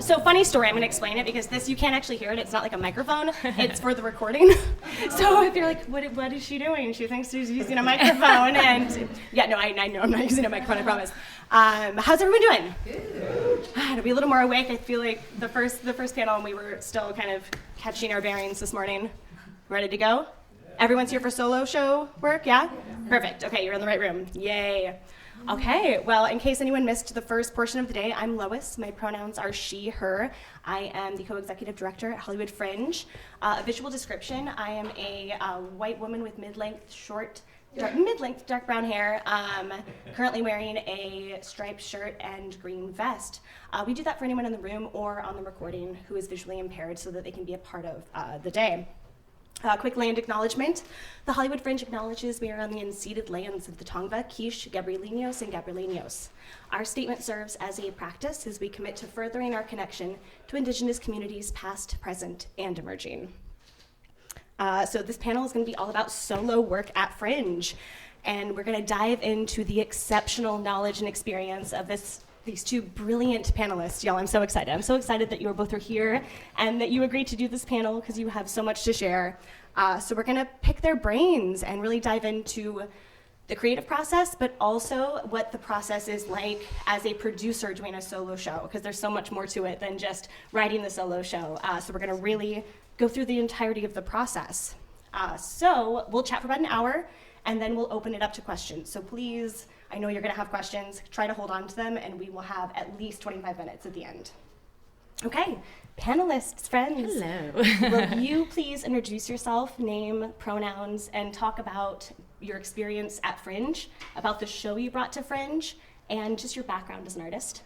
So funny story, I'm going to explain it because this, you can't actually hear it. It's not like a microphone. It's for the recording. So if you're like, what is she doing? She thinks she's using a microphone. And yeah, no, I know I'm not using a microphone, I promise. How's everyone doing? Good. To be a little more awake, I feel like the first panel, we were still kind of catching our bearings this morning. Ready to go? Everyone's here for solo show work, yeah? Perfect. Okay, you're in the right room. Yay. Okay, well, in case anyone missed the first portion of the day, I'm Lois. My pronouns are she, her. I am the co-executive director at Hollywood Fringe. A visual description, I am a white woman with mid-length dark brown hair, currently wearing a striped shirt and green vest. We do that for anyone in the room or on the recording who is visually impaired so that they can be a part of the day. Quick land acknowledgement. The Hollywood Fringe acknowledges we are on the unceded lands of the Tongva, Quiche, Gabrielinos, and Gabrielinos. Our statement serves as a practice as we commit to furthering our connection to Indigenous communities past, present, and emerging. So this panel is going to be all about solo work at Fringe, and we're going to dive into the exceptional knowledge and experience of these two brilliant panelists. Y'all, I'm so excited. I'm so excited that you both are here and that you agreed to do this panel because you have so much to share. So we're gonna pick their brains and really dive into the creative process, but also what the process is like as a producer doing a solo show, because there's so much more to it than just writing the solo show. So we're gonna really go through the entirety of the process. So we'll chat for about an hour, and then we'll open it up to questions. So please, I know you're gonna have questions, try to hold on to them, and we will have at least 25 minutes at the end. Okay, panelists, friends. Hello. Will you please introduce yourself, name, pronouns, and talk about your experience at Fringe, about the show you brought to Fringe, and just your background as an artist?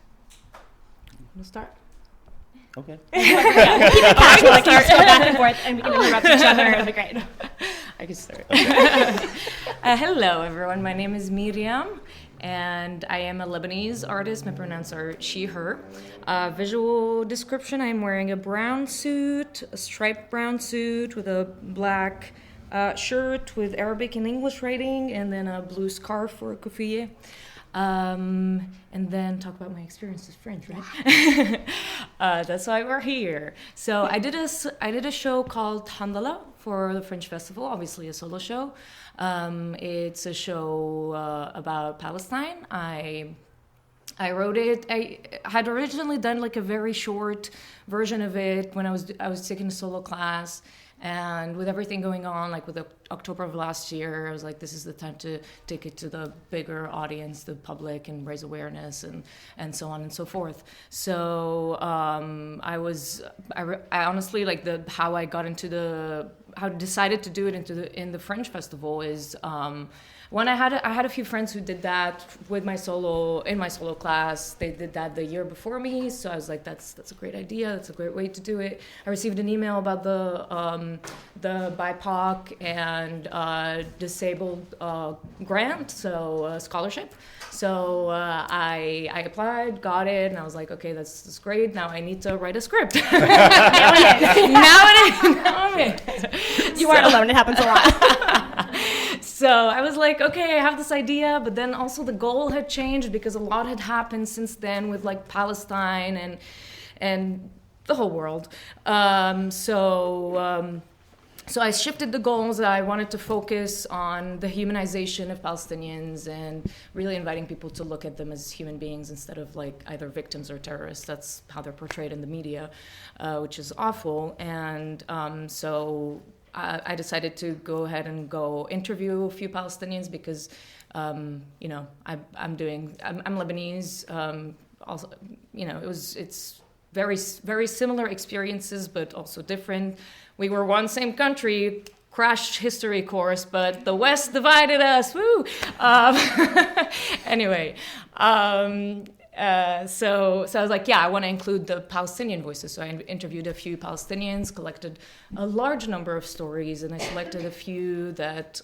Wanna start? Okay. Yeah, we'll keep it casual, like you just go back and forth, and we can interrupt each other, it'll be great. I can start. Okay. Hello, everyone. My name is Myriam, and I am a Lebanese artist. My pronouns are she, her. Visual description, I'm wearing a brown suit, a striped brown suit with a black shirt with Arabic and English writing, and then a blue scarf or a kufiye. And then talk about my experience with Fringe, right? That's why we're here. So I did a show called Handala for the Fringe Festival, obviously a solo show. It's a show about Palestine. I wrote it. I had originally done like a very short version of it when I was taking a solo class. And with everything going on, like with October of last year, I was like, this is the time to take it to the bigger audience, the public, and raise awareness and so on and so forth. So I honestly, like how I decided to do it in the Fringe Festival is when I had a few friends who did that in my solo class. They did that the year before me, so I was like, that's a great idea. That's a great way to do it. I received an email about the BIPOC and disabled grant, so scholarship. So I applied, got it, and I was like, okay, that's great. Now I need to write a script. Now I'm in. You aren't alone. It happens a lot. So I was like, okay, I have this idea, but then also the goal had changed because a lot had happened since then with like Palestine and the whole world. So I shifted the goals. I wanted to focus on the humanization of Palestinians and really inviting people to look at them as human beings instead of like either victims or terrorists. That's how they're portrayed in the media, which is awful. And so I decided to go ahead and go interview a few Palestinians because, I'm Lebanese. Also, it's very, very similar experiences, but also different. We were one same country, crash history course, but the West divided us. Woo! Anyway. So I was like, yeah, I want to include the Palestinian voices. So I interviewed a few Palestinians, collected a large number of stories, and I selected a few that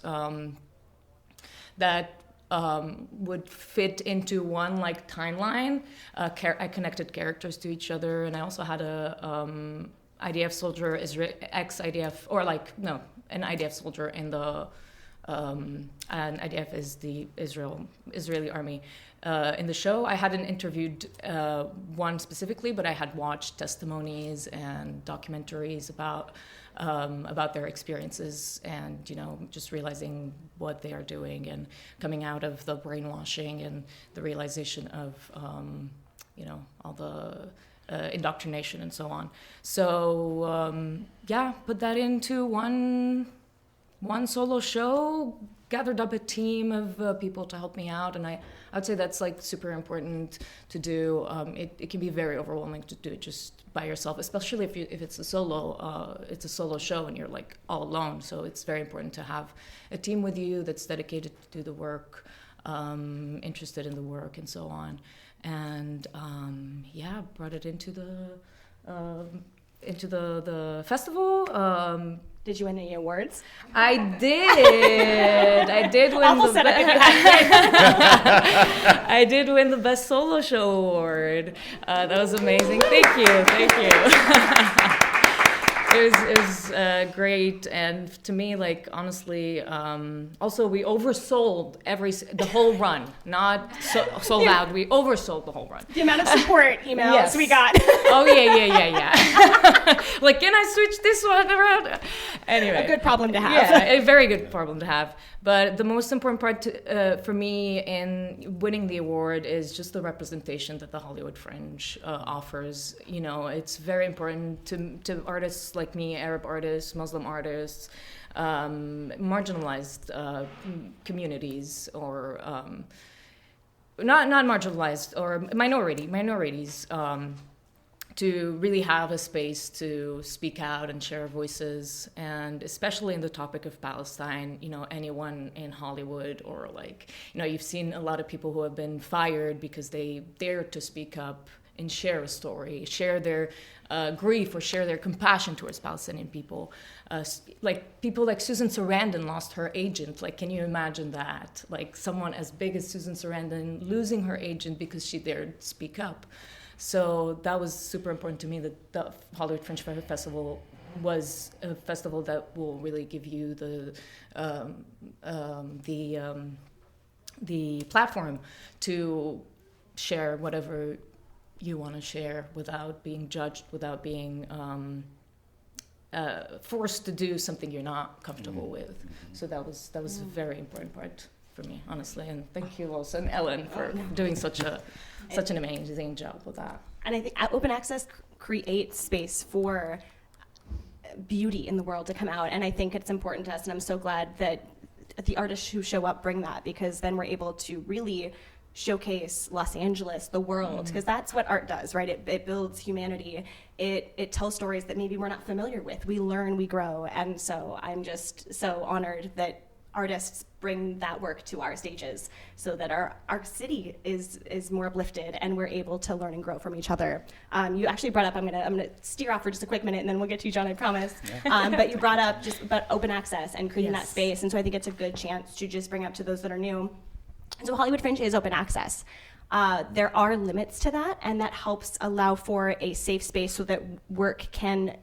would fit into one like timeline. I connected characters to each other, and I also had a IDF soldier, an IDF soldier in the and IDF is the Israeli army. In the show, I hadn't interviewed one specifically, but I had watched testimonies and documentaries about their experiences, and just realizing what they are doing and coming out of the brainwashing and the realization of all the indoctrination and so on. So put that into one solo show, gathered up a team of people to help me out, and I would say that's like super important to do. It can be very overwhelming to do it just by yourself, especially if it's a solo show and you're like all alone. So it's very important to have a team with you that's dedicated to do the work, interested in the work and so on. And brought it into the festival. Did you win any awards? I did. I did win. Awful setup if you had. I did win the Best Solo Show award. That was amazing. Thank you. It was great, and to me, like honestly, also we oversold the whole run. Not sold out. We oversold the whole run. The amount of support emails we got. Oh yeah. Like, can I switch this one around? Anyway, a good problem to have. Yeah, a very good problem to have. But the most important part for me in winning the award is just the representation that the Hollywood Fringe offers. It's very important to artists like me, Arab artists, Muslim artists, marginalized communities, or not marginalized, or minorities. To really have a space to speak out and share voices, and especially in the topic of Palestine, anyone in Hollywood, or you've seen a lot of people who have been fired because they dared to speak up and share a story, share their grief, or share their compassion towards Palestinian people. Like people like Susan Sarandon lost her agent. Like, can you imagine that? Like someone as big as Susan Sarandon losing her agent because she dared speak up. So that was super important to me, that the Hollywood Fringe Festival was a festival that will really give you the platform to share whatever you want to share without being judged, without being forced to do something you're not comfortable with. So that was a very important part for me, honestly. And thank you, Lois and Ellen, for doing such an amazing job with that. And I think open access creates space for beauty in the world to come out. And I think it's important to us, and I'm so glad that the artists who show up bring that, because then we're able to really showcase Los Angeles, the world, because that's what art does, right? It builds humanity. It tells stories that maybe we're not familiar with. We learn, we grow. And so I'm just so honored that artists bring that work to our stages, so that our city is more uplifted, and we're able to learn and grow from each other. You actually brought up, I'm gonna steer off for just a quick minute, and then we'll get to you, John, I promise. Yeah. But you brought up just about open access and creating that space, and so I think it's a good chance to just bring up to those that are new. So Hollywood Fringe is open access. There are limits to that, and that helps allow for a safe space so that work can,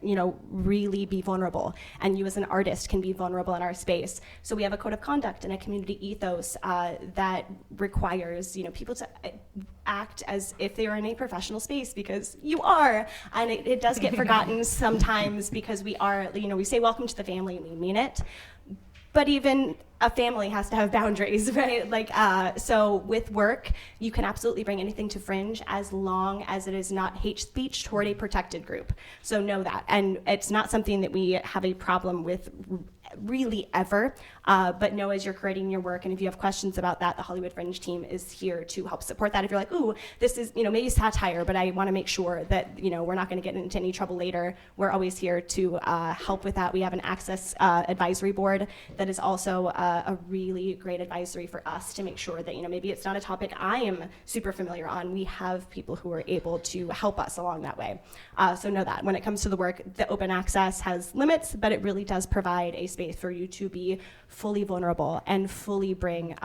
really be vulnerable, and you as an artist can be vulnerable in our space. So we have a code of conduct and a community ethos that requires, people to act as if they are in a professional space, because you are, and it does get forgotten sometimes, because we are, we say welcome to the family and we mean it. But even a family has to have boundaries, right? So with work, you can absolutely bring anything to Fringe as long as it is not hate speech toward a protected group. So know that. And it's not something that we have a problem with really ever, but know as you're creating your work, and if you have questions about that, the Hollywood Fringe team is here to help support that. If you're like, ooh, this is, maybe satire, but I want to make sure that, we're not going to get into any trouble later, we're always here to help with that. We have an access advisory board that is also a really great advisory for us to make sure that, maybe it's not a topic I am super familiar on. We have people who are able to help us along that way. So know that when it comes to the work, the open access has limits, but it really does provide a space for you to be fully vulnerable and fully bring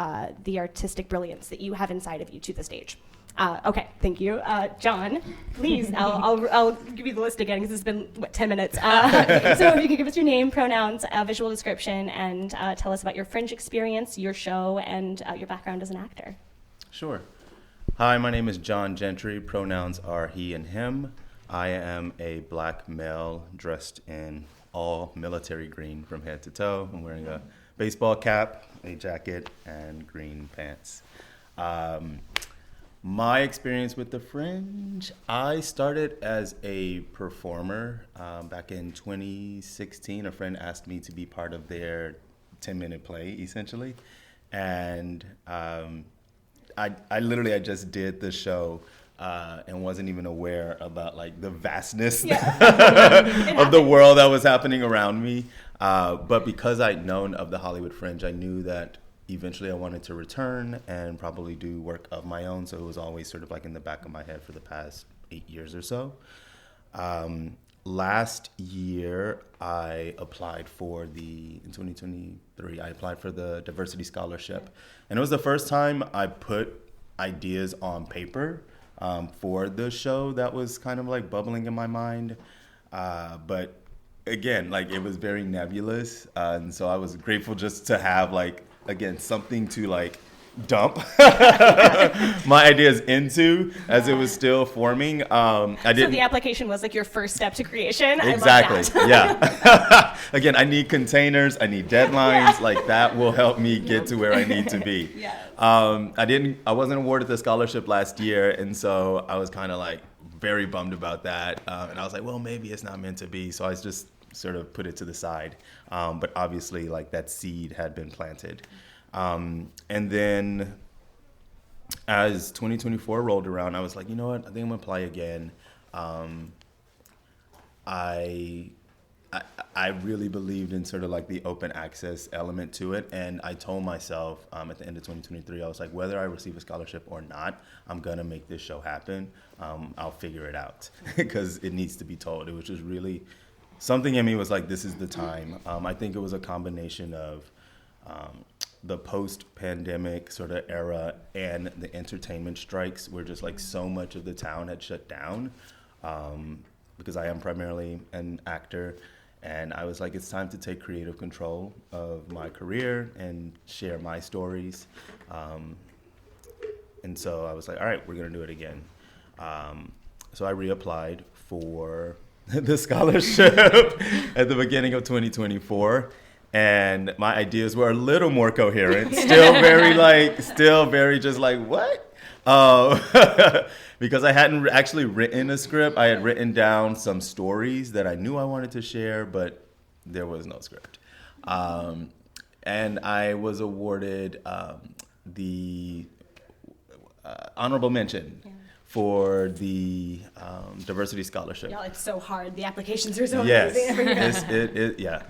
the artistic brilliance that you have inside of you to the stage. Okay, thank you. John, please, I'll give you the list again because it's been, 10 minutes. So if you could give us your name, pronouns, visual description, and tell us about your Fringe experience, your show, and your background as an actor. Sure. Hi, my name is John Gentry. Pronouns are he and him. I am a black male dressed in all military green from head to toe. I'm wearing a baseball cap, a jacket, and green pants. My experience with the Fringe, I started as a performer back in 2016. A friend asked me to be part of their 10-minute play, essentially. And I literally just did the show and wasn't even aware about like the vastness of the world that was happening around me. But because I'd known of the Hollywood Fringe, I knew that eventually I wanted to return and probably do work of my own. So it was always sort of like in the back of my head for the past 8 years or so. Last year, I applied in 2023, I applied for the Diversity Scholarship. And it was the first time I put ideas on paper for the show that was kind of like bubbling in my mind. But again, like it was very nebulous. And so I was grateful just to have like, again, something to like dump my ideas into as it was still forming. So the application was like your first step to creation. Exactly. I love that. Yeah. Again, I need containers. I need deadlines. Like that will help me get to where I need to be. Yes. I wasn't awarded the scholarship last year, and so I was kind of like very bummed about that. And I was like, well, maybe it's not meant to be. So I just sort of put it to the side. But obviously, like that seed had been planted. And then as 2024 rolled around, I was like, you know what? I think I'm gonna apply again. I really believed in sort of like the open access element to it. And I told myself at the end of 2023, I was like, whether I receive a scholarship or not, I'm gonna make this show happen. I'll figure it out because it needs to be told. It was just really, something in me was like, this is the time. I think it was a combination of the post-pandemic sort of era and the entertainment strikes where just like so much of the town had shut down because I am primarily an actor. And I was like, it's time to take creative control of my career and share my stories. And so I was like, all right, we're going to do it again. So I reapplied for the scholarship at the beginning of 2024. And my ideas were a little more coherent, still very just like, what? Because I hadn't actually written a script. I had written down some stories that I knew I wanted to share, but there was no script. And I was awarded the honorable mention for the Diversity Scholarship. Y'all, it's so hard. The applications are so yes. amazing. Yeah.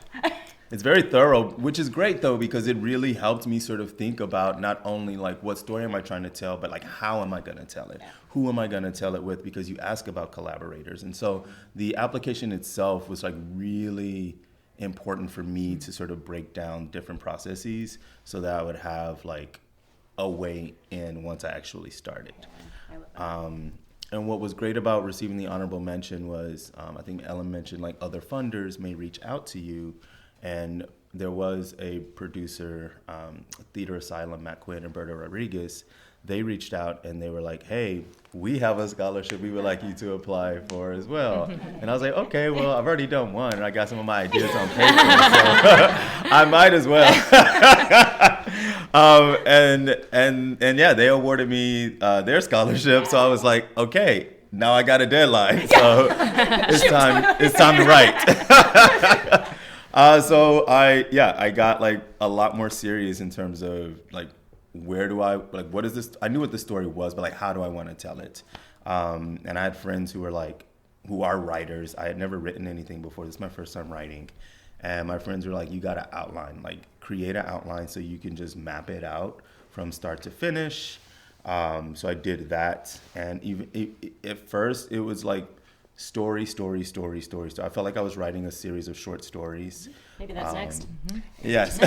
It's very thorough, which is great though, because it really helped me sort of think about not only like what story am I trying to tell, but like how am I going to tell it? Yeah. Who am I going to tell it with? Because you ask about collaborators. And so the application itself was like really important for me to sort of break down different processes so that I would have like a way in once I actually started. And what was great about receiving the honorable mention was, I think Ellen mentioned like other funders may reach out to you. And there was a producer, Theater Asylum, Matt Quinn and Berta Rodriguez. They reached out and they were like, hey, we have a scholarship we would like you to apply for as well. And I was like, okay, well, I've already done one and I got some of my ideas on paper, so I might as well. And yeah, they awarded me their scholarship. So I was like, okay, now I got a deadline. So it's time to write. So I got like a lot more serious in terms of like, what is this? I knew what the story was, but like, how do I want to tell it? And I had friends who are writers. I had never written anything before. This is my first time writing. And my friends were like, you got to outline, like create an outline so you can just map it out from start to finish. So I did that. And even at first it was like story. I felt like I was writing a series of short stories. Maybe that's next. Yes.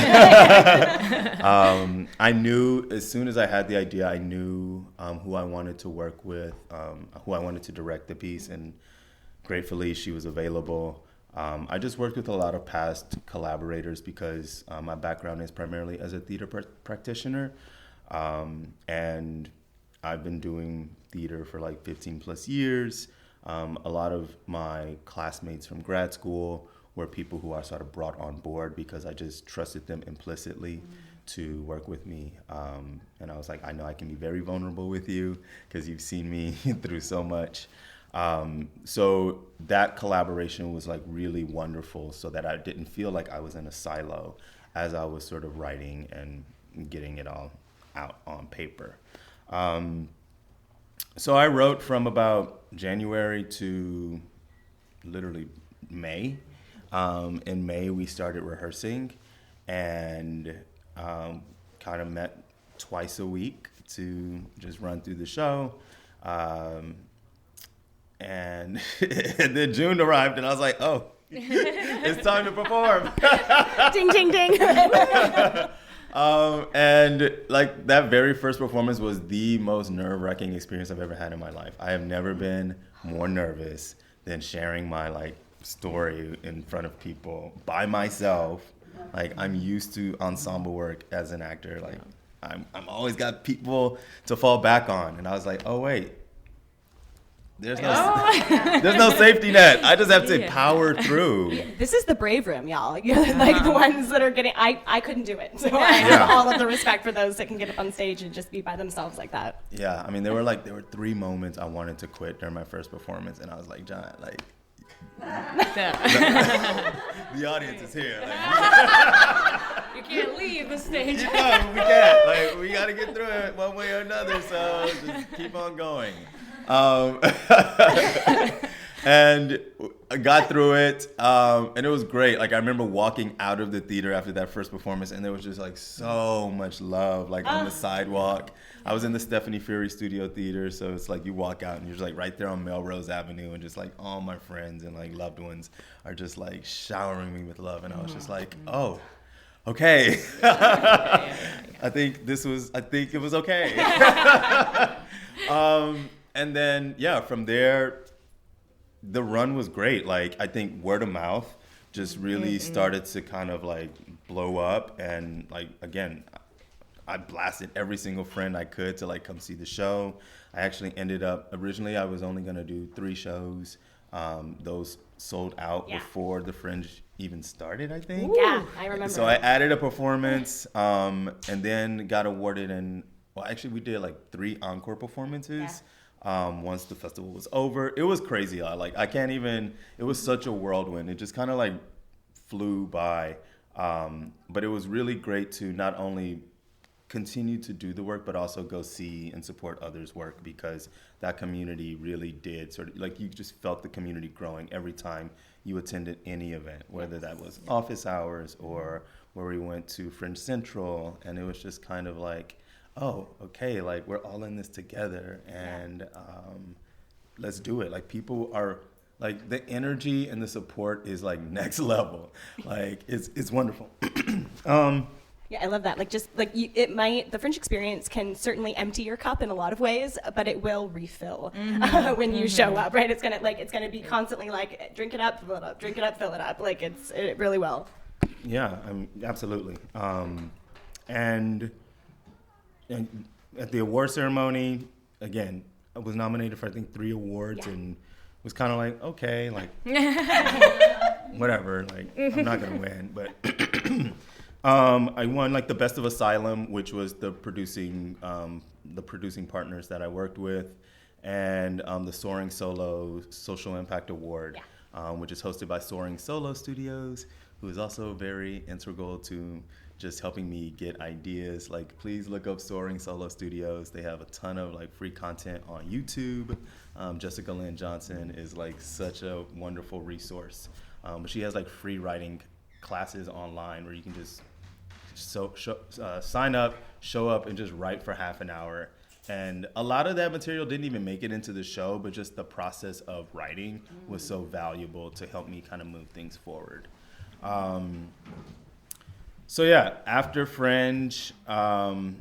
I knew as soon as I had the idea, I knew who I wanted to work with, who I wanted to direct the piece, and gratefully she was available. I just worked with a lot of past collaborators because my background is primarily as a theater practitioner, and I've been doing theater for like 15 plus years. A lot of my classmates from grad school were people who I sort of brought on board because I just trusted them implicitly to work with me. And I was like, I know I can be very vulnerable with you because you've seen me through so much. So that collaboration was like really wonderful so that I didn't feel like I was in a silo as I was sort of writing and getting it all out on paper. So I wrote from about January to literally May. In May, we started rehearsing and kind of met twice a week to just run through the show. And then June arrived, and I was like, oh, it's time to perform. Ding, ding, ding. And like that very first performance was the most nerve-wracking experience I've ever had in my life. I have never been more nervous than sharing my like story in front of people by myself. Like I'm used to ensemble work as an actor. Like I'm always got people to fall back on. And I was like, oh wait, there's no safety net. I just have to power through. This is the brave room, y'all. Like the ones that are getting, I couldn't do it. So I have all of the respect for those that can get up on stage and just be by themselves like that. Yeah, I mean, there were 3 moments I wanted to quit during my first performance, and I was like, John, like, the audience is here. Like, you can't leave the stage. We can't. Like, we got to get through it one way or another, so just keep on going. And I got through it, and it was great. Like I remember walking out of the theater after that first performance, and there was just like so much love, like on the sidewalk. I was in the Stephanie Fury Studio Theater, so it's like you walk out and you're just like right there on Melrose Avenue, and just like all my friends and like loved ones are just like showering me with love, and I was just like, oh, okay. I think it was okay. And then, from there, the run was great. Like, I think word of mouth just really started to kind of, like, blow up. And, like, again, I blasted every single friend I could to, like, come see the show. I actually ended up, originally I was only going to do 3 shows. Those sold out before the Fringe even started, I think. Yeah, I remember. So I added a performance and then got awarded actually we did, like, 3 encore performances. Once the festival was over. It was crazy. It was such a whirlwind. It just kind of like flew by. But it was really great to not only continue to do the work, but also go see and support others' work, because that community really did sort of, like, you just felt the community growing every time you attended any event, whether that was office hours or where we went to Fringe Central. And it was just kind of like, oh, okay, like we're all in this together, and let's do it. Like people are, like the energy and the support is like next level. Like it's wonderful. Yeah, I love that. Like just like the Fringe experience can certainly empty your cup in a lot of ways, but it will refill when you show up, right? It's gonna be constantly like drink it up, fill it up, drink it up, fill it up. Like it really will. Yeah, absolutely. And at the award ceremony, again, I was nominated for I think 3 awards, and was kind of like, okay, like whatever, like I'm not gonna win, but I won like the Best of Asylum, which was the producing partners that I worked with, and the Soaring Solo Social Impact Award, which is hosted by Soaring Solo Studios, who is also very integral to just helping me get ideas. Like, please look up Soaring Solo Studios. They have a ton of like free content on YouTube. Jessica Lynn Johnson is like such a wonderful resource. But she has like free writing classes online where you can just sign up, show up, and just write for half an hour. And a lot of that material didn't even make it into the show, but just the process of writing was so valuable to help me kind of move things forward. So yeah, after Fringe, I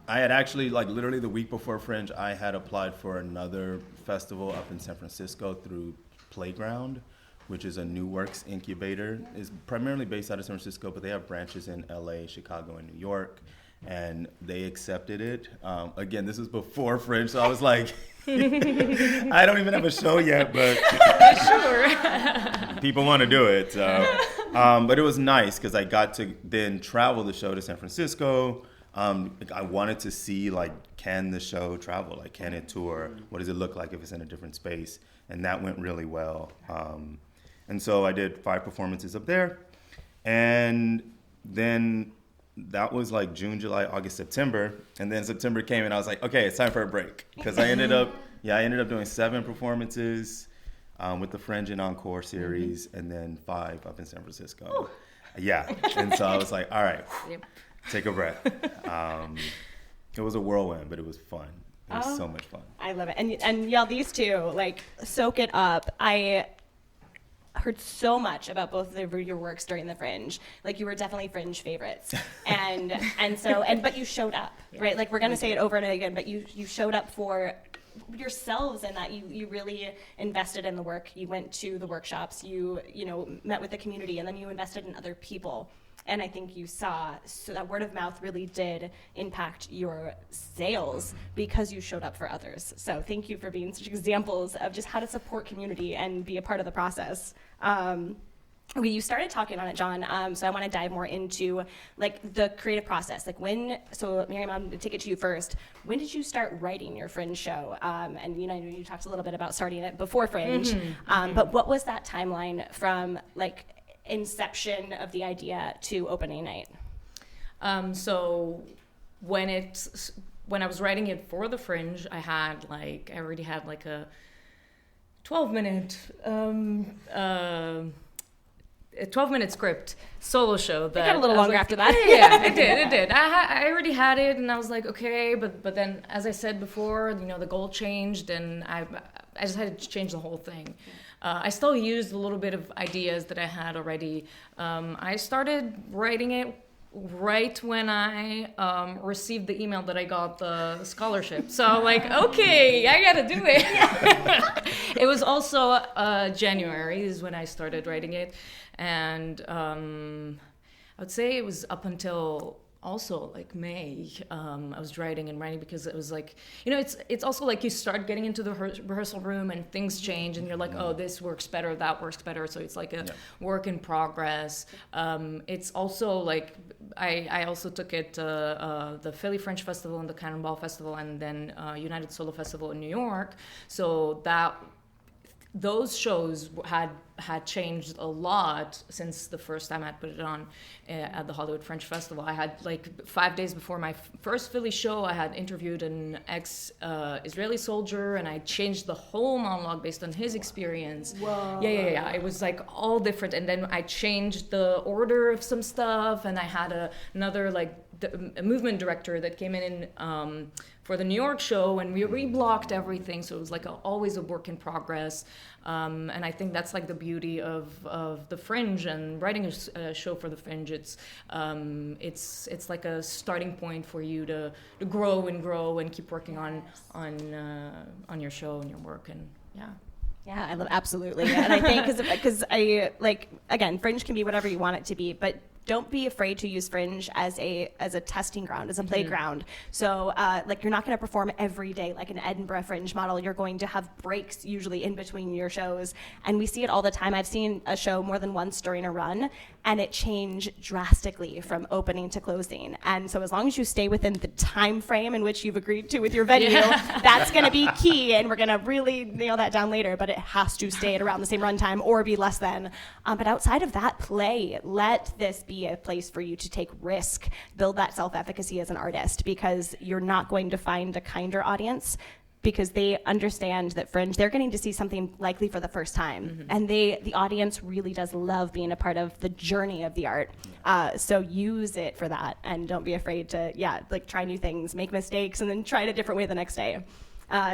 had actually, like literally the week before Fringe, I had applied for another festival up in San Francisco through Playground, which is a new works incubator. It's primarily based out of San Francisco, but they have branches in LA, Chicago, and New York. And they accepted it. Again, this was before Fringe, so I was like, I don't even have a show yet, but Sure. people want to do it. But it was nice because I got to then travel the show to San Francisco. I wanted to see, like, can the show travel? Like, can it tour? What does it look like if it's in a different space? And that went really well. And so I did 5 performances up there. And then that was like June, July, August, September. And then September came and I was like, okay, it's time for a break. Because I ended up doing 7 performances with the Fringe and Encore series, and then 5 up in San Francisco. Ooh. Yeah. And so I was like, all right. Yep. Take a breath. It was a whirlwind, but it was fun. It was so much fun. I love it. And y'all, these two, like, soak it up. I heard so much about both of your works during the Fringe. Like, you were definitely Fringe favorites. But you showed up, right? Like, we're going to say it over and again, but you showed up for yourselves, and that you really invested in the work. You went to the workshops, you met with the community, and then you invested in other people. And I think you saw, so that word of mouth really did impact your sales because you showed up for others. So thank you for being such examples of just how to support community and be a part of the process. You started talking on it, John, so I want to dive more into, like, the creative process. Like, so Myriam, I'm going to take it to you first. When did you start writing your Fringe show? And you talked a little bit about starting it before Fringe, but what was that timeline from, like, inception of the idea to opening night? So when I was writing it for the Fringe, I already had like a 12-minute a 12-minute script solo show that it got a little longer after that. Yeah, it did. I already had it, and I was like, okay, but then, as I said before, the goal changed, and I just had to change the whole thing. I still used a little bit of ideas that I had already. I started writing it right when I received the email that I got the scholarship. So I'm like, okay, I gotta do it. It was also January is when I started writing it. And I would say it was up until also like May. I was writing because it was like, it's also like you start getting into the rehearsal room and things change and you're like, oh, this works better, that works better. So it's like a work in progress. It's also like, I also took it to the Philly Fringe Festival and the Cannonball Festival and then United Solo Festival in New York. So those shows had changed a lot since the first time I put it on at the Hollywood Fringe Festival. I had, like, 5 days before my first Philly show, I had interviewed an ex-Israeli soldier, and I changed the whole monologue based on his experience. Whoa. Yeah. It was, like, all different. And then I changed the order of some stuff, and I had another, like, a movement director that came in for the New York show, and we reblocked everything, so it was like always a work in progress. And I think that's like the beauty of the Fringe and writing a show for the Fringe. It's like a starting point for you to grow and keep working on your show and your work, and yeah. Yeah, I love, absolutely. And I think because I, like, again, Fringe can be whatever you want it to be, but don't be afraid to use Fringe as a testing ground, as a playground. So, like, you're not going to perform every day like an Edinburgh Fringe model. You're going to have breaks usually in between your shows, and we see it all the time. I've seen a show more than once during a run, and it changed drastically from opening to closing. And so, as long as you stay within the time frame in which you've agreed to with your venue, that's going to be key. And we're going to really nail that down later. But it has to stay at around the same runtime or be less than. But outside of that, play. Let this be a place for you to take risk, build that self-efficacy as an artist, because you're not going to find a kinder audience because they understand that Fringe, they're getting to see something likely for the first time. And the audience really does love being a part of the journey of the art. So use it for that, and don't be afraid to, try new things, make mistakes, and then try it a different way the next day.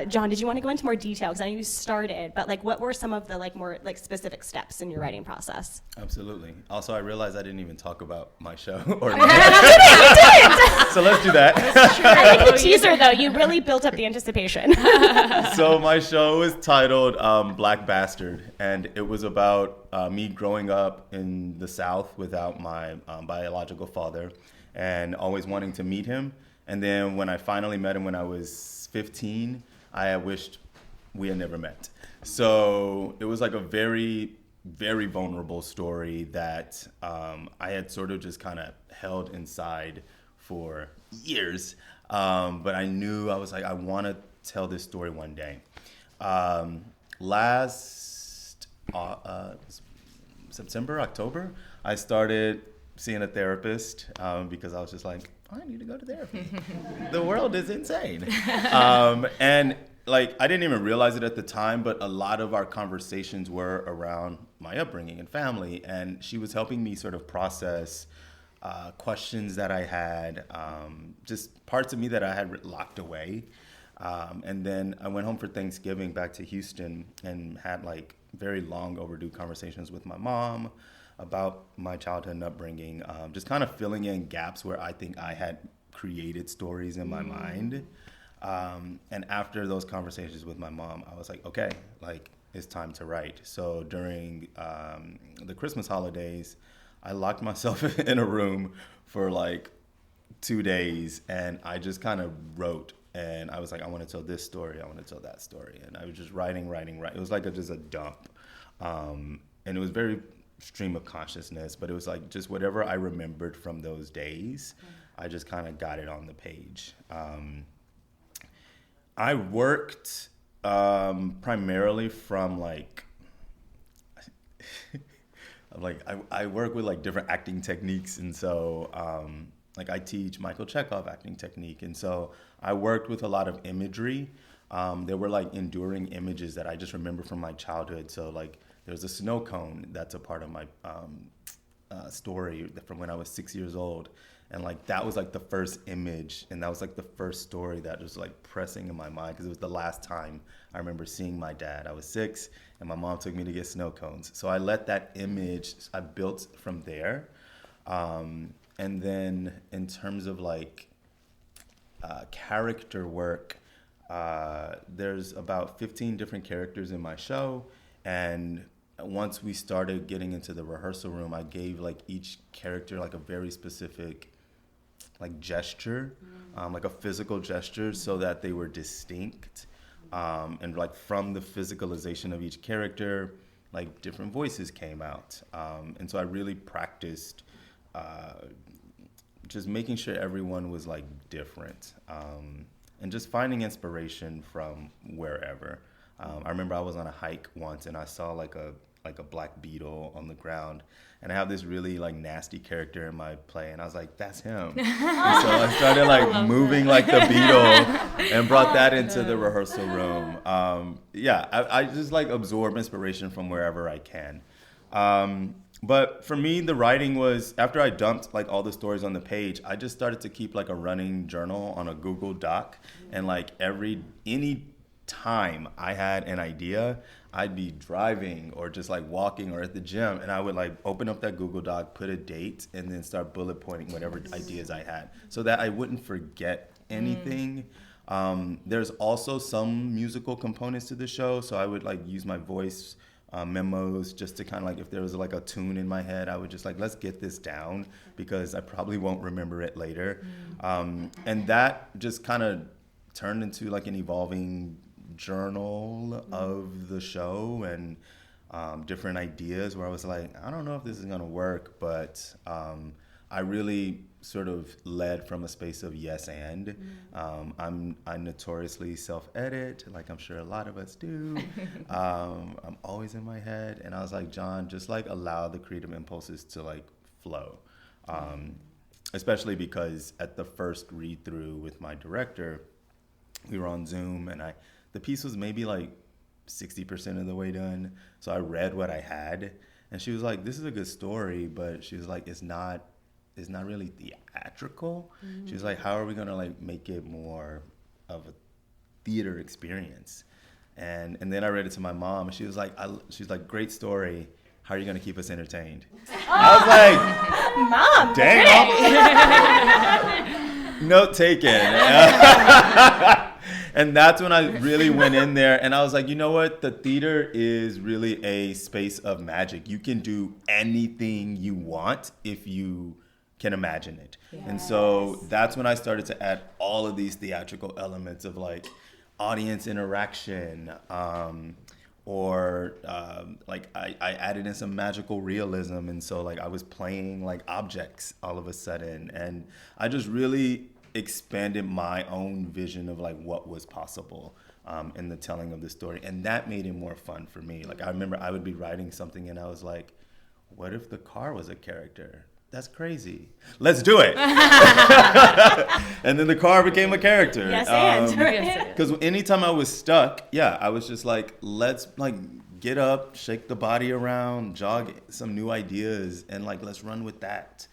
John, did you want to go into more detail? Because I know you started, but what were some of the more specific steps in your writing process? Absolutely. Also, I realized I didn't even talk about my show. Or You didn't! So let's do that. I like the teaser, though. You really built up the anticipation. So my show is titled Black Bastard, and it was about me growing up in the South without my biological father and always wanting to meet him. And then when I finally met him when I was 15, I wished we had never met. So it was like a very, very vulnerable story that I had sort of just kind of held inside for years. But I knew, I was like, I want to tell this story one day. Last September, October, I started seeing a therapist because I was just like, I need to go to therapy. The world is insane. And I didn't even realize it at the time, but a lot of our conversations were around my upbringing and family. And she was helping me sort of process questions that I had, just parts of me that I had locked away. And then I went home for Thanksgiving back to Houston and had very long overdue conversations with my mom about my childhood and upbringing, just kind of filling in gaps where I think I had created stories in my mind. And after those conversations with my mom, I was like, okay, it's time to write. So during the Christmas holidays, I locked myself in a room for 2 days, and I just kind of wrote. And I was like, I want to tell this story, I want to tell that story. And I was just writing. It was just a dump. And it was very stream of consciousness, but it was just whatever I remembered from those days, I just kind of got it on the page. I worked primarily from I work with like different acting techniques, and so like I teach Michael Chekhov acting technique, and so I worked with a lot of imagery. There were like enduring images that I just remember from my childhood. So like there's a snow cone that's a part of my story from when I was 6 years old. And like that was like the first image, and that was like the first story that was like pressing in my mind, because it was the last time I remember seeing my dad. I was 6, and my mom took me to get snow cones. So I let that image, I built from there. And then in terms of like character work, there's about 15 different characters in my show, and once we started getting into the rehearsal room, I gave like each character like a very specific like gesture, like a physical gesture, so that they were distinct. And like from the physicalization of each character, like different voices came out. And so I really practiced just making sure everyone was like different, and just finding inspiration from wherever. I remember I was on a hike once, and I saw like a black beetle on the ground, and I have this really like nasty character in my play, and I was like, that's him. And so I started like moving like the beetle and brought that into the rehearsal room. I just like absorb inspiration from wherever I can. But for me, the writing was, after I dumped like all the stories on the page, I just started to keep like a running journal on a Google Doc, and like any time I had an idea, I'd be driving or just like walking or at the gym, and I would like open up that Google Doc, put a date, and then start bullet pointing whatever ideas I had, so that I wouldn't forget anything. There's also some musical components to the show, so I would like use my voice memos just to kind of like, if there was like a tune in my head, I would just like, let's get this down because I probably won't remember it later. And that just kind of turned into like an evolving journal of the show, and different ideas where I was like, I don't know if this is gonna work, but I really sort of led from a space of yes and. I notoriously self-edit, like I'm sure a lot of us do. I'm always in my head, and I was like, John, just like allow the creative impulses to like flow. Especially because at the first read through with my director, we were on Zoom, and I the piece was maybe like 60% of the way done. So I read what I had, and she was like, "This is a good story," but she was like, "It's not really theatrical." Mm-hmm. She was like, "How are we gonna like make it more of a theater experience?" And then I read it to my mom, and she was like, "Great story. How are you gonna keep us entertained?" I was like, "Mom, dang, note taken." And that's when I really went in there, and I was like, you know what? The theater is really a space of magic. You can do anything you want if you can imagine it. Yes. And so that's when I started to add all of these theatrical elements of like audience interaction, like I added in some magical realism, and so like I was playing like objects all of a sudden, and I just really expanded my own vision of like what was possible in the telling of the story, and that made it more fun for me. Like I remember I would be writing something and I was like, what if the car was a character? That's crazy. Let's do it. And then the car became a character. Yes, and. Because anytime I was stuck, I was just like, let's like get up, shake the body around, jog some new ideas, and like let's run with that.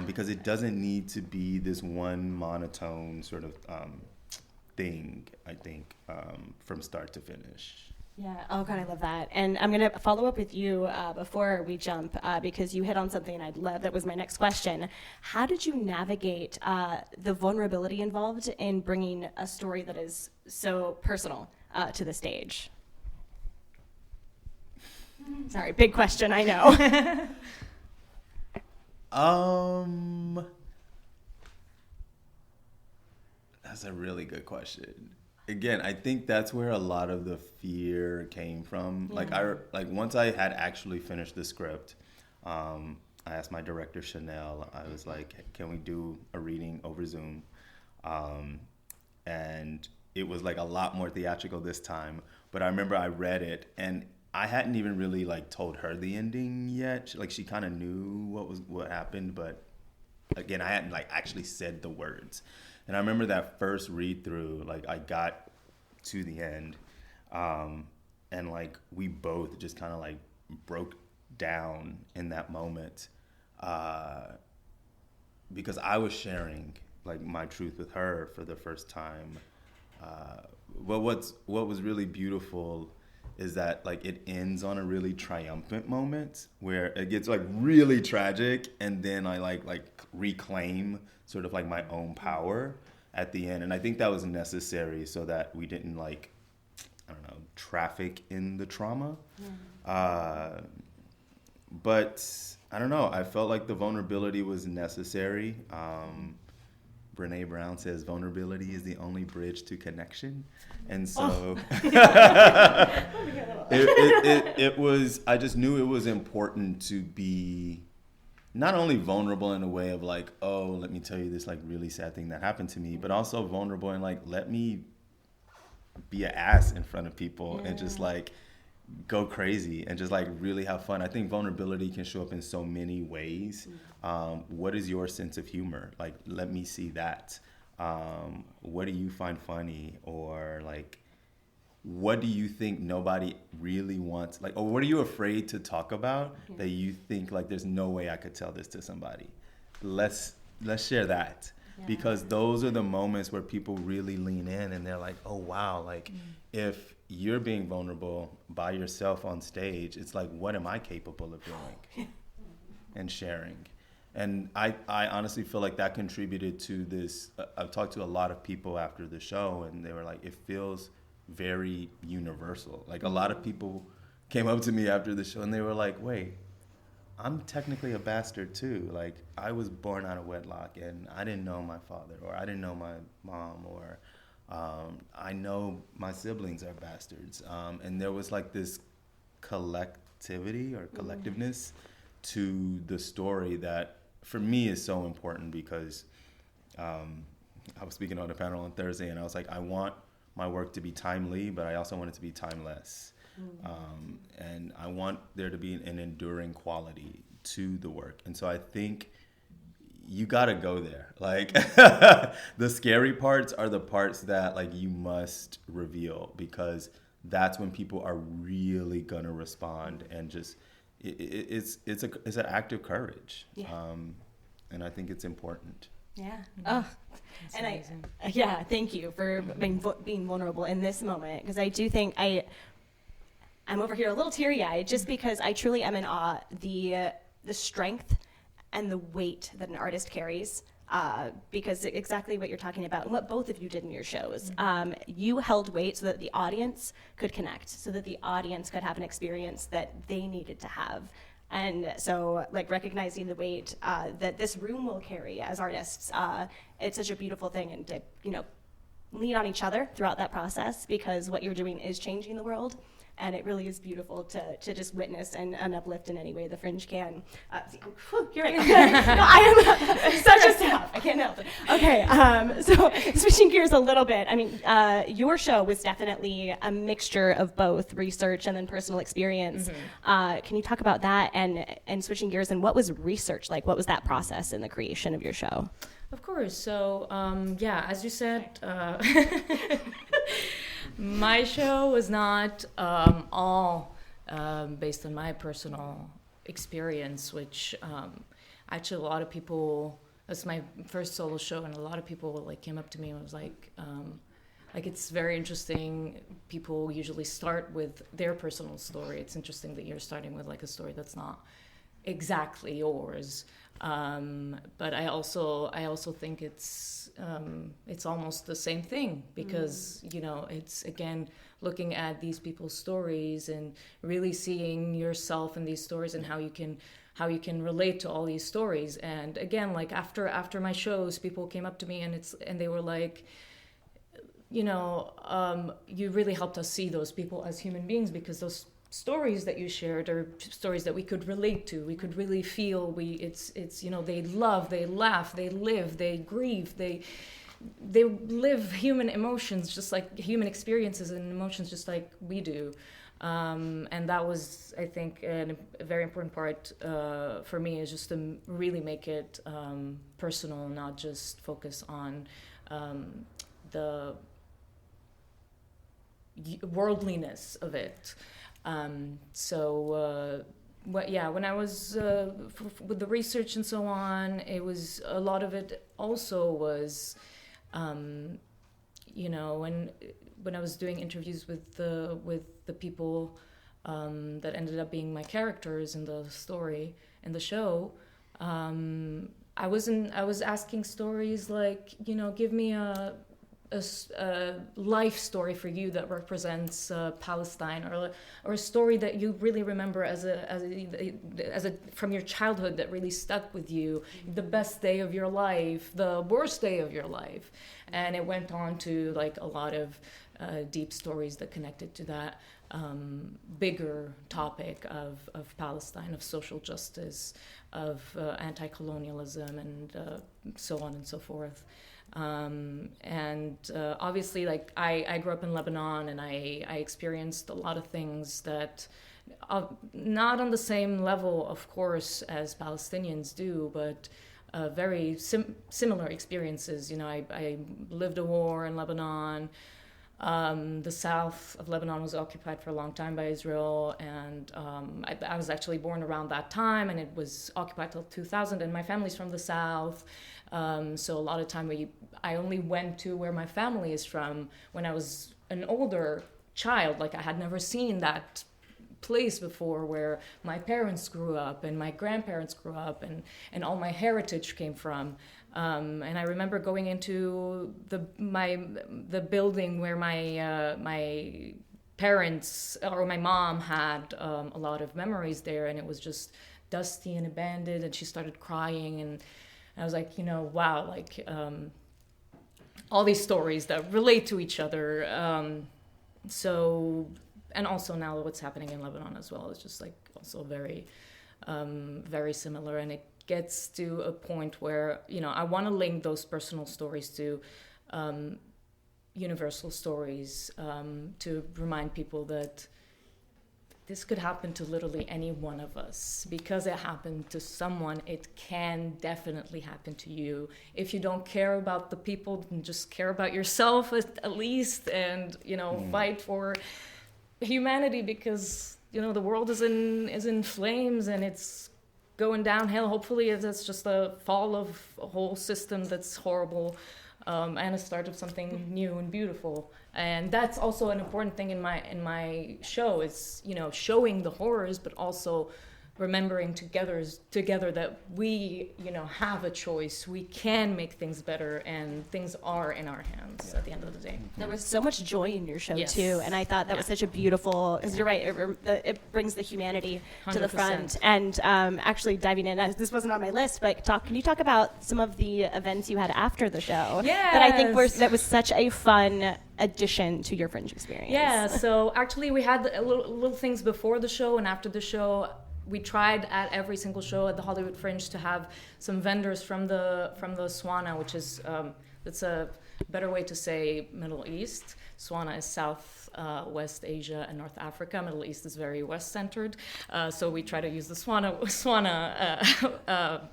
Because it doesn't need to be this one monotone sort of thing, I think, from start to finish. Yeah. Oh, God, I love that. And I'm going to follow up with you before we jump because you hit on something I'd love. That was my next question. How did you navigate the vulnerability involved in bringing a story that is so personal to the stage? Sorry, big question, I know. That's a really good question. Again, I think that's where a lot of the fear came from. Yeah. Like once I had actually finished the script, I asked my director Chanel. I was like, "Can we do a reading over Zoom?" And it was like a lot more theatrical this time. But I remember I read it, and I hadn't even really like told her the ending yet. Like she kind of knew what happened, but again, I hadn't like actually said the words. And I remember that first read through, like I got to the end, and like we both just kind of like broke down in that moment, because I was sharing like my truth with her for the first time. But what was really beautiful is that like it ends on a really triumphant moment where it gets like really tragic, and then I like reclaim sort of like my own power at the end. And I think that was necessary so that we didn't like, I don't know, traffic in the trauma. Yeah. But I don't know, I felt like the vulnerability was necessary. Brene Brown says vulnerability is the only bridge to connection. And so it was, I just knew it was important to be not only vulnerable in a way of like, oh, let me tell you this like really sad thing that happened to me, but also vulnerable and like, let me be an ass in front of people and just like go crazy and just like really have fun. I think vulnerability can show up in so many ways. What is your sense of humor? Like, let me see that. What do you find funny? Or like, what do you think nobody really wants? Like, or what are you afraid to talk about that you think like there's no way I could tell this to somebody? Let's share that. Yeah. Because those are the moments where people really lean in and they're like, oh wow, like if you're being vulnerable by yourself on stage, it's like, what am I capable of doing and sharing? And I honestly feel like that contributed to this. I've talked to a lot of people after the show, and they were like, it feels very universal. Like a lot of people came up to me after the show and they were like, wait, I'm technically a bastard too. Like I was born out of wedlock and I didn't know my father, or I didn't know my mom, or I know my siblings are bastards. And there was like this collectivity or collectiveness to the story that for me is so important, because I was speaking on a panel on Thursday and I was like, I want my work to be timely, but I also want it to be timeless. And I want there to be an enduring quality to the work. And so I think you gotta go there. Like the scary parts are the parts that like you must reveal, because that's when people are really gonna respond, and just it's an act of courage. And I think it's important. Yeah. That's And amazing. Thank you for being vulnerable in this moment, because I do think I'm over here a little teary-eyed just because I truly am in awe the strength and the weight that an artist carries, because exactly what you're talking about and what both of you did in your shows. You held weight so that the audience could connect, so that the audience could have an experience that they needed to have. And so, like, recognizing the weight that this room will carry as artists, it's such a beautiful thing, and to, lean on each other throughout that process, because what you're doing is changing the world. And it really is beautiful to just witness and uplift in any way the Fringe can. You're right. No, I am such a sap. I can't help it. Okay, so switching gears a little bit. I mean, your show was definitely a mixture of both research and then personal experience. Can you talk about that and switching gears, and what was research like? What was that process in the creation of your show? Of course. So, as you said, my show was not all based on my personal experience, which actually a lot of people, that's my first solo show, and a lot of people came up to me and was like it's very interesting. People usually start with their personal story. It's interesting that you're starting with a story that's not exactly yours. But I also think it's almost the same thing, because it's again looking at these people's stories and really seeing yourself in these stories and how you can relate to all these stories. And again, after my shows, people came up to me and they were like, you really helped us see those people as human beings, because those stories that you shared are stories that we could relate to. We could really feel. They love, they laugh, they live, they grieve, they live human emotions, just like human experiences and emotions, just like we do. And that was, I think, a very important part for me, is just to really make it personal, not just focus on the worldliness of it. When I was with the research and so on, it was a lot of it also was, when I was doing interviews with the people that ended up being my characters in the story, in the show, I was asking stories like, give me a life story for you that represents Palestine, or a story that you really remember as a from your childhood that really stuck with you, the best day of your life, the worst day of your life. And it went on to a lot of deep stories that connected to that bigger topic of Palestine, of social justice, of anti-colonialism, and so on and so forth. Obviously, I grew up in Lebanon, and I experienced a lot of things that not on the same level, of course, as Palestinians do, but very similar experiences. I lived a war in Lebanon. The south of Lebanon was occupied for a long time by Israel, and I was actually born around that time, and it was occupied till 2000, and my family's from the south. So a lot of time I only went to where my family is from when I was an older child. I had never seen that place before, where my parents grew up and my grandparents grew up, and all my heritage came from. And I remember going into the building where my parents, or my mom, had a lot of memories there, and it was just dusty and abandoned, and she started crying, and I was like, wow, all these stories that relate to each other. And also now what's happening in Lebanon as well is just also very, very similar. And it gets to a point where, I want to link those personal stories to universal stories, to remind people that this could happen to literally any one of us. Because it happened to someone, it can definitely happen to you. If you don't care about the people, then just care about yourself at least, and, you know, fight for humanity, because, you know, the world is in flames and it's going downhill. Hopefully it's just the fall of a whole system that's horrible, and a start of something new and beautiful. And that's also an important thing in my show. It's, you know, showing the horrors, but also remembering together that we, you know, have a choice. We can make things better, and things are in our hands at the end of the day. There was so much joy in your show Yes. too, and I thought that was such a beautiful, because you're right, it brings the humanity to the 100%. front. And actually diving in, this wasn't on my list, but can you talk about some of the events you had after the show? That I think that was such a fun addition to your Fringe experience. Yeah, so actually we had little things before the show and after the show. We tried at every single show at the Hollywood Fringe to have some vendors from the Swana, which is that's a better way to say Middle East. Swana is South West Asia and North Africa. Middle East is very West centered, so we try to use the Swana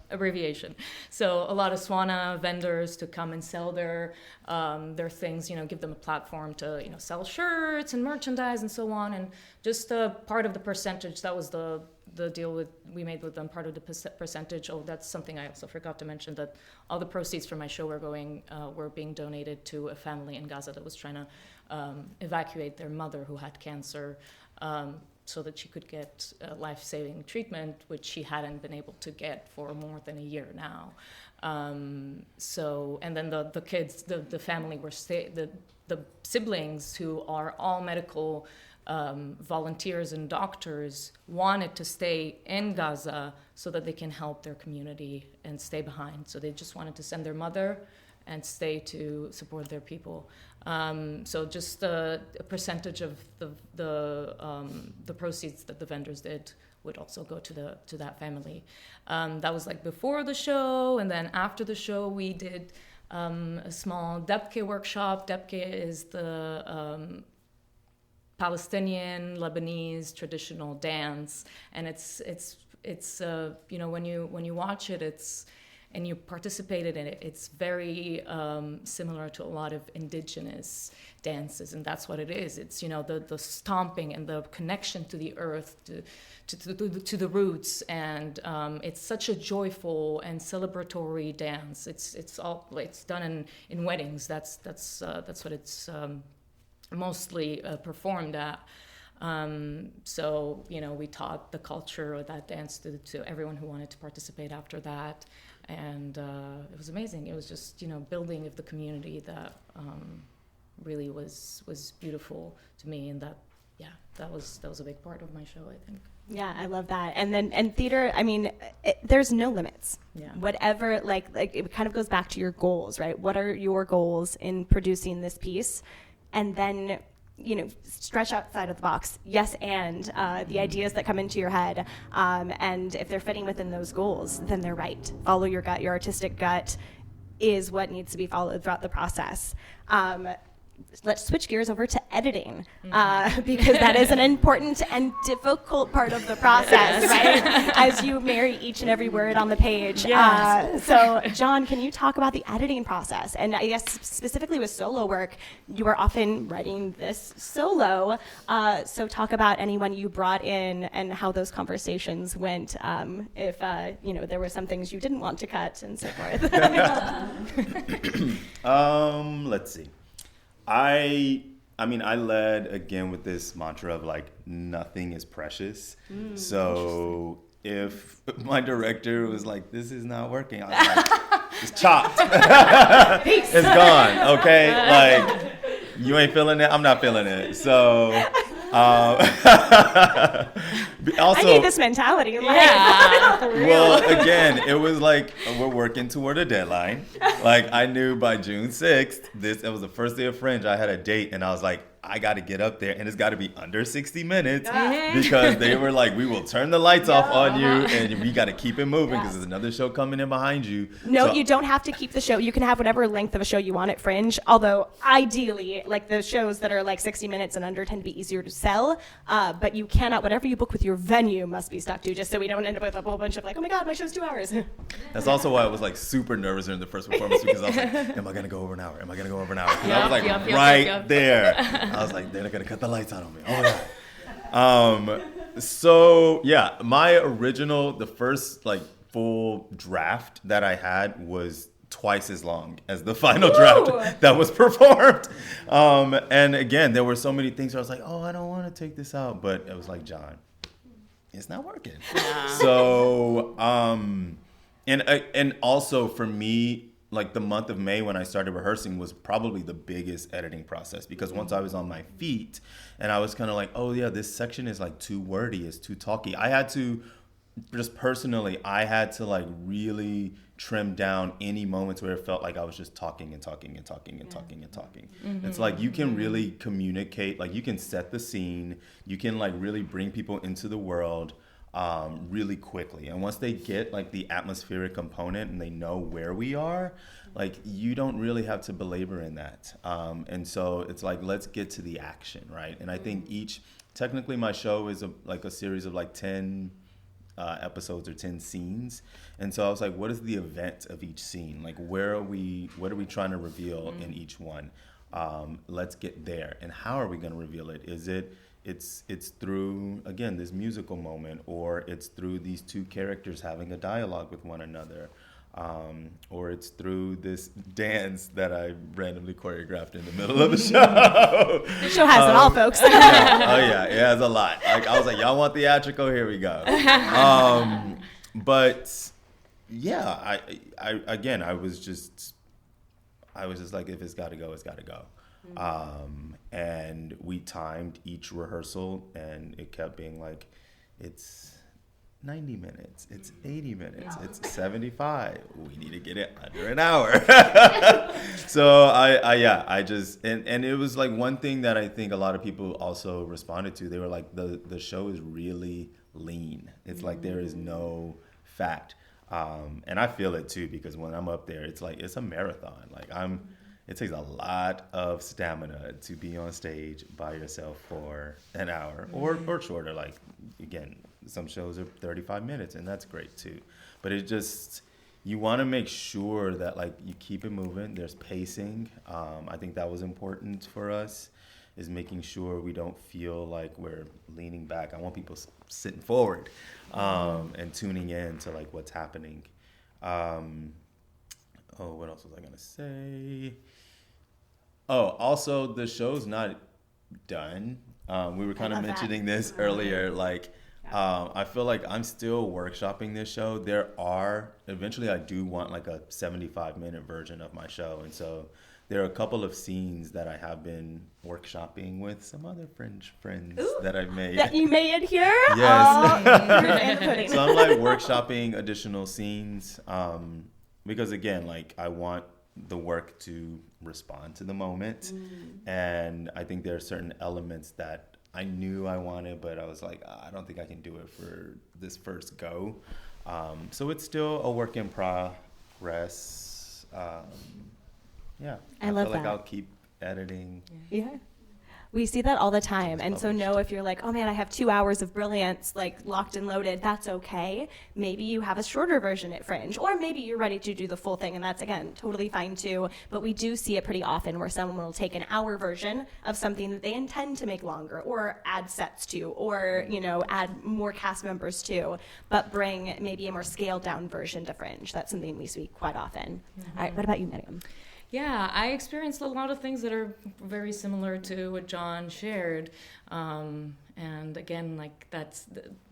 abbreviation. So a lot of Swana vendors to come and sell their things, you know, give them a platform to, you know, sell shirts and merchandise and so on, and just part of the percentage. That was the deal we made with them, part of the percentage. Oh, that's something I also forgot to mention, that all the proceeds from my show were being donated to a family in Gaza that was trying to evacuate their mother who had cancer, so that she could get life-saving treatment, which she hadn't been able to get for more than a year now. And then the kids, the family were the siblings, who are all medical volunteers and doctors, wanted to stay in Gaza so that they can help their community and stay behind. So they just wanted to send their mother and stay to support their people. So just a percentage of the proceeds that the vendors did would also go to that family. That was like before the show, and then after the show we did a small Debke workshop. Debke is the Palestinian Lebanese traditional dance, and it's you know, when you watch it, and you participated in it, it's very similar to a lot of indigenous dances, and that's what it is. It's, you know, the stomping and the connection to the earth, to the roots, and it's such a joyful and celebratory dance. It's done in weddings. That's what it's mostly performed at. So, you know, we taught the culture of that dance to everyone who wanted to participate after that. And it was amazing. It was just, you know, building of the community that really was beautiful to me. And that was a big part of my show, I think. Yeah, I love that. And theater, I mean, there's no limits. Yeah. Whatever, like it kind of goes back to your goals, right? What are your goals in producing this piece? And then, you know, stretch outside of the box. Yes, and the ideas that come into your head. And if they're fitting within those goals, then they're right. Follow your gut. Your artistic gut is what needs to be followed throughout the process. Let's switch gears over to editing, because that is an important and difficult part of the process, right? As you marry each and every word on the page. Yes. So, John, can you talk about the editing process? And I guess specifically with solo work, you are often writing this solo. So talk about anyone you brought in and how those conversations went, if you know, there were some things you didn't want to cut and so forth. Let's see. I mean, I led again with this mantra of like, nothing is precious. So if my director was like, this is not working, I was like, it's chopped. It's gone, okay? Like, you ain't feeling it, I'm not feeling it. So, also, I need this mentality. Like, well, again, it was like, we're working toward a deadline. Like, I knew by June 6th, it was the first day of Fringe, I had a date, and I was like, I got to get up there and it's got to be under 60 minutes because they were like, we will turn the lights off on you and we got to keep it moving because there's another show coming in behind you. No, So- you don't have to keep the show. You can have whatever length of a show you want at Fringe, although ideally, like the shows that are like 60 minutes and under tend to be easier to sell, but you cannot, whatever you book with your venue must be stuck to, just so we don't end up with a whole bunch of like, oh my God, my show's 2 hours. That's also why I was like super nervous during the first performance because I was like, am I going to go over an hour? Am I going to go over an hour? 'Cause I was like right there. I was like, they're not going to cut the lights out on me. Oh my God. So yeah, my original, the first like full draft that I had was twice as long as the final draft that was performed. And again, there were so many things where I was like, oh, I don't want to take this out. But it was like, John, it's not working. So, and also for me, like the month of May when I started rehearsing was probably the biggest editing process because once I was on my feet and I was kind of like, oh yeah, this section is like too wordy, it's too talky. I had to, just personally, I had to like really trim down any moments where it felt like I was just talking and talking and talking and talking and talking. It's like you can really communicate, like you can set the scene, you can like really bring people into the world really quickly. And once they get like the atmospheric component and they know where we are, like you don't really have to belabor in that. And so it's like, let's get to the action, right? And I think technically my show is like a series of like 10 episodes or 10 scenes. And so I was like, what is the event of each scene? Like what are we trying to reveal in each one? Let's get there. And how are we going to reveal it? Is it's through, again, this musical moment, or it's through these two characters having a dialogue with one another, or it's through this dance that I randomly choreographed in the middle of the show. The show has it all, folks. Oh yeah, it has a lot. Like I was like, y'all want theatrical? Here we go. But yeah, I was just like, if it's got to go, it's got to go. And we timed each rehearsal and it kept being like, it's 90 minutes, it's 80 minutes, it's 75. We need to get it under an hour. So I just, and it was like one thing that I think a lot of people also responded to. They were like, the show is really lean. It's like there is no fat. And I feel it too, because when I'm up there, it's like, it's a marathon. Like it takes a lot of stamina to be on stage by yourself for an hour or shorter. Like, again, some shows are 35 minutes and that's great too. But it just, you want to make sure that like you keep it moving. There's pacing. I think that was important for us, is making sure we don't feel like we're leaning back. I want people sitting forward and tuning in to like what's happening. What else was I going to say? Also, the show's not done. We were kind of mentioning this earlier. Like, I feel like I'm still workshopping this show. Eventually I do want like a 75-minute version of my show. And so there are a couple of scenes that I have been workshopping with some other Fringe friends that I've made. That you made here? Yes. So I'm like workshopping additional scenes because, again, like I want the work to respond to the moment. And I think there are certain elements that I knew I wanted, but I was like, I don't think I can do it for this first go. So it's still a work in progress. Yeah. I love feel like that. I'll keep editing. Yeah. We see that all the time. And so know if you're like, oh man, I have 2 hours of brilliance, like locked and loaded, that's okay. Maybe you have a shorter version at Fringe, or maybe you're ready to do the full thing, and that's, again, totally fine too. But we do see it pretty often where someone will take an hour version of something that they intend to make longer, or add sets to, or, add more cast members to, but bring maybe a more scaled down version to Fringe. That's something we see quite often. All right, what about you, Myriam? Yeah, I experienced a lot of things that are very similar to what John shared. And again, like that's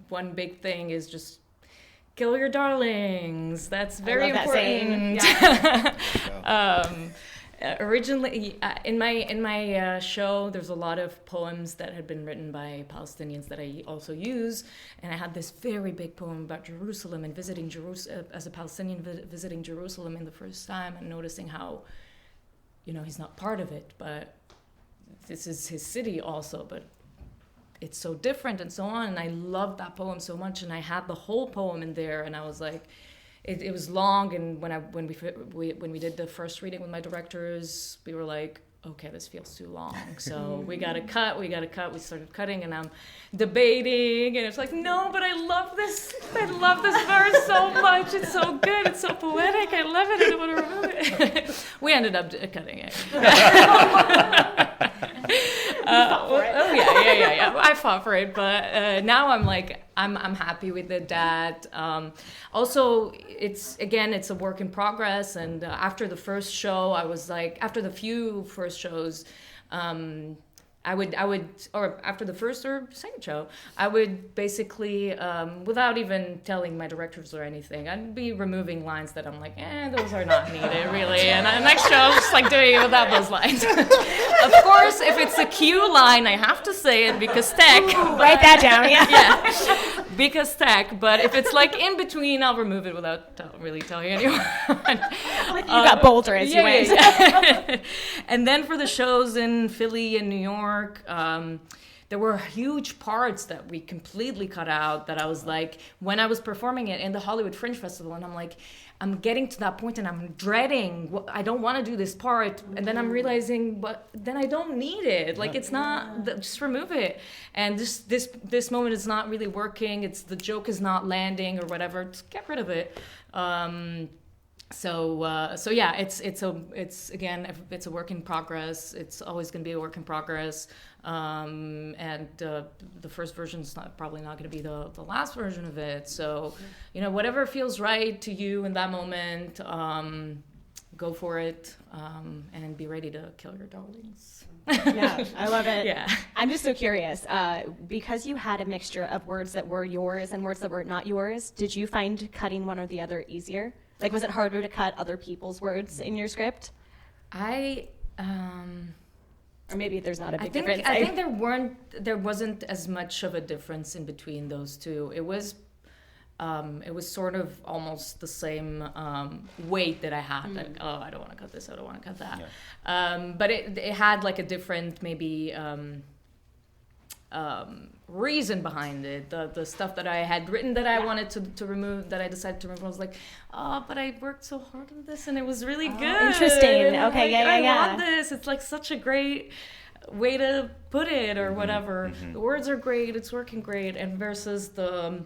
one big thing is just kill your darlings. That's very important. Originally, in my show, there's a lot of poems that had been written by Palestinians that I also use, and I had this very big poem about Jerusalem and visiting Jerusalem as a Palestinian visiting Jerusalem in the first time and noticing how, he's not part of it, but this is his city also, but it's so different and so on. And I loved that poem so much, and I had the whole poem in there, and I was like, it was long. And when we did the first reading with my directors, we were like, okay, this feels too long, so we gotta cut. We started cutting, and I'm debating, and it's like, no, but I love this verse so much. It's so good. It's so poetic. I love it. I don't want to remove it. We ended up cutting it. Oh yeah. I fought for it, but now I'm like, I'm happy with it. That also, it's a work in progress. And after the first show, I was like, after the few first shows, I would, or after the first or second show, I would basically, without even telling my directors or anything, I'd be removing lines that I'm like, those are not needed, really. And the next show, I was just like doing it without those lines. Of course, if it's a cue line, I have to say it because tech. Write that down, yeah. Because tech. But if it's like in between, I'll remove it without really telling anyone. You got bolder as you went. Yeah. And then for the shows in Philly and New York, there were huge parts that we completely cut out that I was like, when I was performing it in the Hollywood Fringe Festival, and I'm like, I'm getting to that point and I'm dreading, I don't want to do this part. And then I'm realizing, but then I don't need it. Like, it's not, just remove it. And this moment is not really working. The joke is not landing or whatever. Just get rid of it. So yeah, it's a work in progress. It's always going to be a work in progress. And the first version is probably not going to be the last version of it. So, whatever feels right to you in that moment, go for it, and be ready to kill your darlings. Yeah, I love it. Yeah. I'm just so curious, because you had a mixture of words that were yours and words that were not yours, did you find cutting one or the other easier? Like, was it harder to cut other people's words in your script? Or maybe there's not a big difference. I think there wasn't as much of a difference in between those two. It was sort of almost the same weight that I had. Like, oh, I don't want to cut this. I don't want to cut that. Yeah. But it had like a different maybe reason behind it. The stuff that I had written that I wanted to remove, that I decided to remove, I was like, oh, but I worked so hard on this and it was really good. Interesting. Okay, I want this. It's like such a great way to put it or whatever. Mm-hmm. The words are great. It's working great. And versus the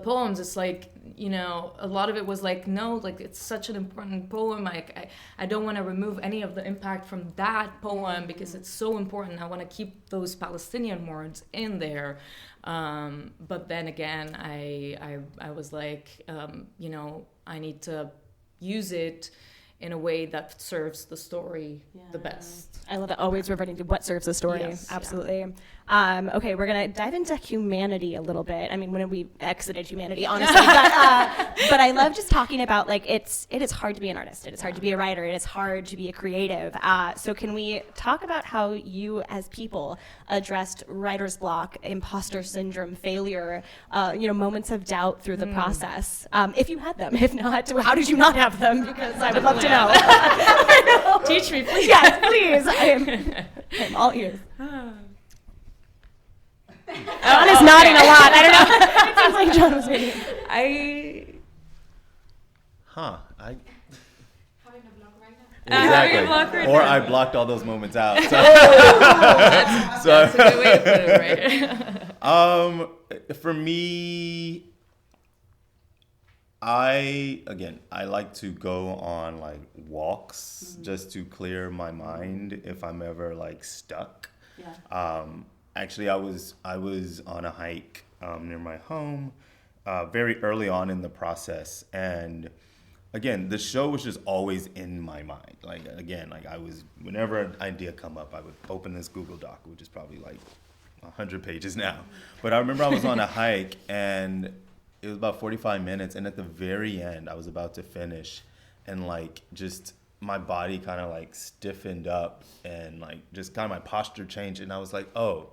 poems, it's like, a lot of it was like, no, like, it's such an important poem. I don't want to remove any of the impact from that poem because it's so important. I want to keep those Palestinian words in there. But then again, I was like, I need to use it in a way that serves the story the best. I love that. Always reverting to what serves the story. Yes, absolutely. Yeah. Okay, we're going to dive into humanity a little bit. I mean, when we exited humanity, honestly. But I love just talking about, like, it is hard to be an artist. It is hard to be a writer. It is hard to be a creative. So can we talk about how you as people addressed writer's block, imposter syndrome, failure, moments of doubt through the process? If you had them. If not, how did you not have them? Because I would love to know. Teach me, please. Yes, please. I'm all ears. John is nodding a lot. I don't know. It sounds like John was reading. Having a block right Exactly. Or I blocked all those moments out. So. That's a good way to put it, right? For me, I like to go on like walks just to clear my mind if I'm ever like stuck. Yeah. Actually, I was on a hike near my home very early on in the process, and again, the show was just always in my mind. Like I was, whenever an idea come up, I would open this Google Doc, which is probably like 100 pages now. But I remember I was on a hike and it was about 45 minutes, and at the very end, I was about to finish, and like just my body kind of like stiffened up, and like just kind of my posture changed, and I was like, oh,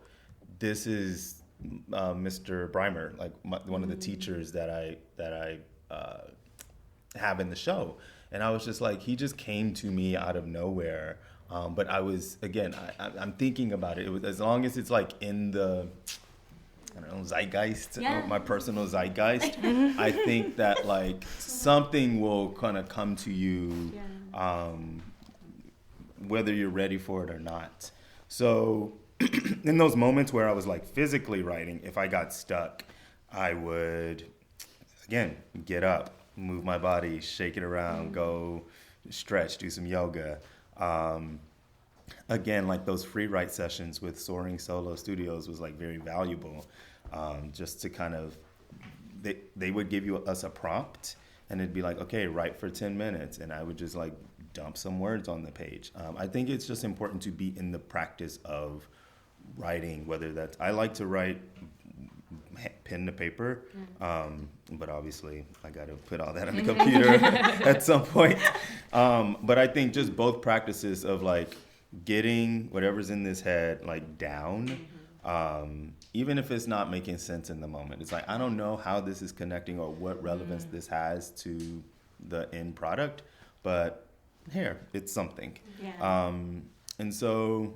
this is Mr. Breimer, like one of the teachers that I have in the show. And I was just like, he just came to me out of nowhere But I was, again, I'm thinking about it. It was, as long as it's like in the, I don't know, zeitgeist, my personal zeitgeist, I think that like something will kind of come to you, whether you're ready for it or not. So in those moments where I was like physically writing, if I got stuck, I would, again, get up, move my body, shake it around, go stretch, do some yoga. Again, like those free write sessions with Soaring Solo Studios was like very valuable, just to kind of, they would give us a prompt and it'd be like, okay, write for 10 minutes. And I would just like dump some words on the page. I think it's just important to be in the practice of writing, whether that's, I like to write pen to paper, but obviously I got to put all that on the computer at some point. But I think just both practices of like getting whatever's in this head like down, even if it's not making sense in the moment. It's like, I don't know how this is connecting or what relevance this has to the end product, but here, it's something. And so,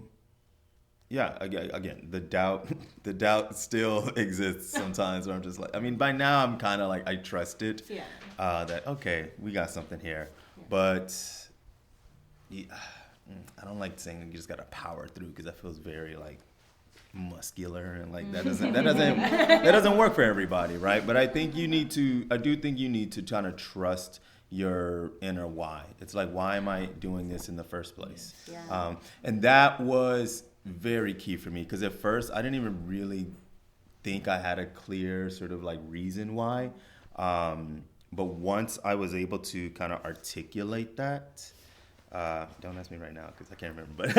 yeah, again, the doubt still exists sometimes where I'm just like, I mean, by now I'm kind of like, I trust it, that, okay, we got something here. But I don't like saying you just got to power through, because that feels very like muscular and like that doesn't work for everybody, right? But I do think you need to kind of trust your inner why. It's like, why am I doing this in the first place? And that was very key for me, because at first I didn't even really think I had a clear sort of like reason why. But once I was able to kind of articulate that, don't ask me right now because I can't remember,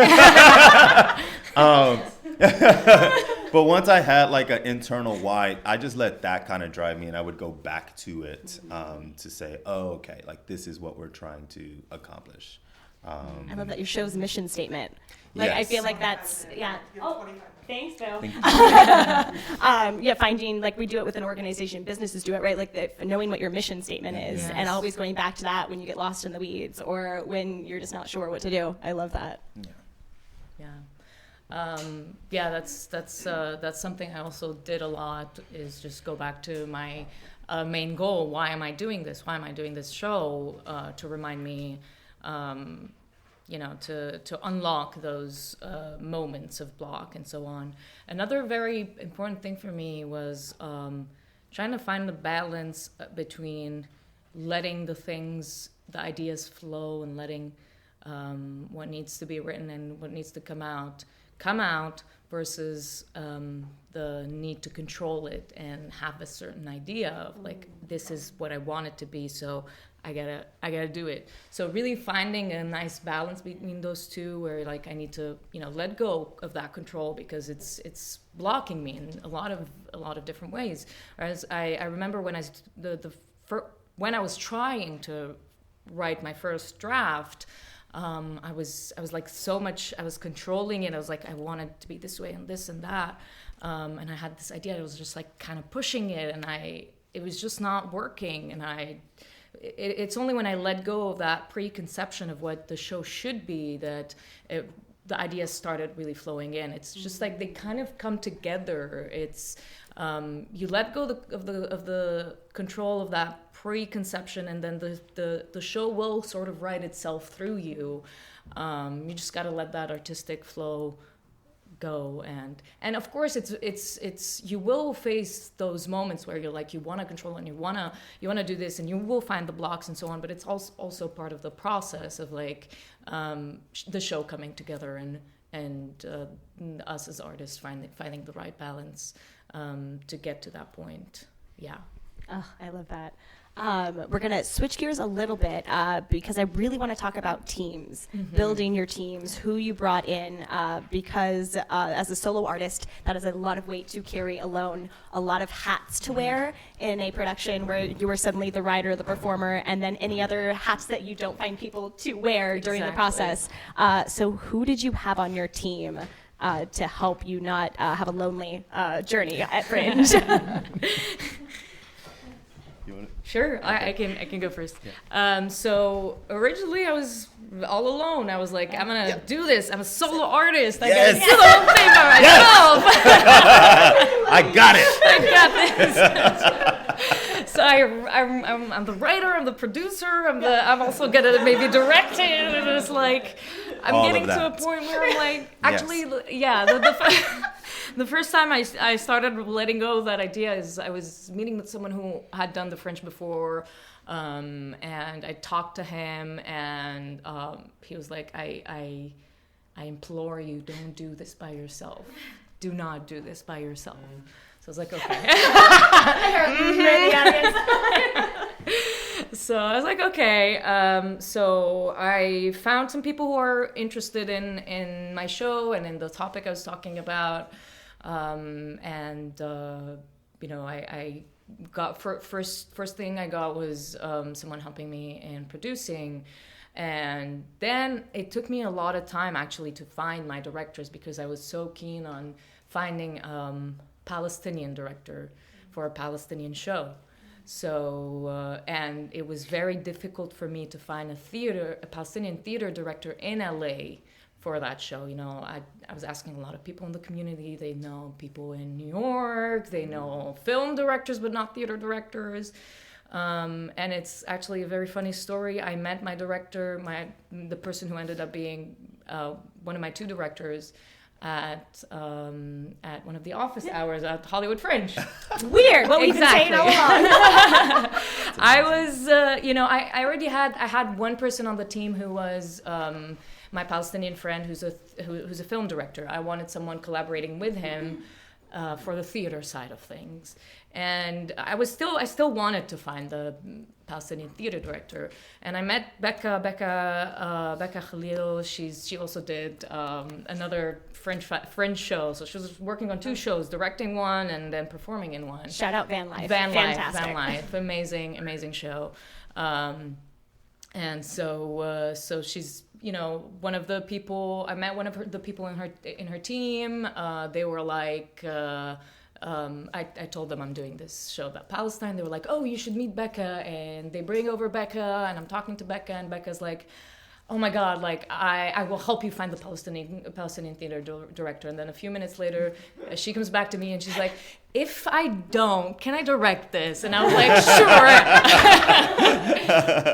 but once I had like an internal why, I just let that kind of drive me, and I would go back to it to say, oh, okay, like this is what we're trying to accomplish. I love that your show's mission statement. Like, I feel like that's, Oh, thanks, Bill. Finding, like, we do it with an organization, businesses do it, right? Like, knowing what your mission statement is, and always going back to that when you get lost in the weeds or when you're just not sure what to do. I love that. That's something I also did a lot, is just go back to my main goal. Why am I doing this? Why am I doing this show? To remind me, to unlock those moments of block and so on. Another very important thing for me was trying to find the balance between letting the ideas flow, and letting what needs to be written and what needs to come out versus the need to control it and have a certain idea of like, this is what I want it to be, so I gotta do it. So really finding a nice balance between those two, where like I need to let go of that control, because it's blocking me in a lot of different ways. Whereas I remember when when I was trying to write my first draft, I was like so much, I was controlling it. I was like, I want it to be this way and this and that, and I had this idea. I was just like kind of pushing it, and it was just not working. And it's only when I let go of that preconception of what the show should be that the ideas started really flowing in. It's just like they kind of come together. It's you let go of the control of that preconception, and then the show will sort of write itself through you. You just got to let that artistic flow go, and of course it's you will face those moments where you're like, you want to control and you want to do this, and you will find the blocks and so on, but it's also part of the process of like the show coming together, and us as artists finding the right balance to get to that point. Oh, I love that. We're going to switch gears a little bit because I really want to talk about teams, building your teams, who you brought in, because as a solo artist, that is a lot of weight to carry alone, a lot of hats to wear in a production where you are suddenly the writer, the performer, and then any other hats that you don't find people to wear during the process. So who did you have on your team to help you not have a lonely journey at Fringe? Sure, I can go first. So originally I was all alone. I was like, I'm gonna do this. I'm a solo artist. I gotta do the whole thing by myself. I got it. I got this. So I'm the writer. I'm the producer. I'm also gonna maybe direct it. And it's like I'm All getting of to a that. point where I'm like, actually, the first time I started letting go of that idea is I was meeting with someone who had done the Fringe before, and I talked to him, and he was like, I implore you, don't do this by yourself. Do not do this by yourself. So I was like, okay. So I was like, okay. So I found some people who are interested in my show and in the topic I was talking about. I got first thing I got was someone helping me in producing. And then it took me a lot of time actually to find my directors because I was so keen on finding Palestinian director for a Palestinian show. So, and it was very difficult for me to find a Palestinian theater director in LA for that show. You know, I was asking a lot of people in the community. They know people in New York, they know film directors, but not theater directors. And it's actually a very funny story. I met my director, the person who ended up being one of my two directors, at one of the office hours at Hollywood Fringe. Weird. What we've been saying all along. I was, I already had one person on the team who was my Palestinian friend who's a film director. I wanted someone collaborating with him for the theater side of things. And I still wanted to find the Palestinian theater director. And I met Becca Khalil. She also did another Fringe show. So she was working on two shows, directing one and then performing in one. Shout out Van Life. Fantastic. Van Life. Amazing show. And so she's, one of the people, I met one of the people in her team. They were like, I told them I'm doing this show about Palestine. They were like, oh, you should meet Becca. And they bring over Becca, and I'm talking to Becca, and Becca's like, oh my God, like I will help you find the Palestinian theater director. And then a few minutes later, she comes back to me and she's like, if I don't, can I direct this? And I was like, sure.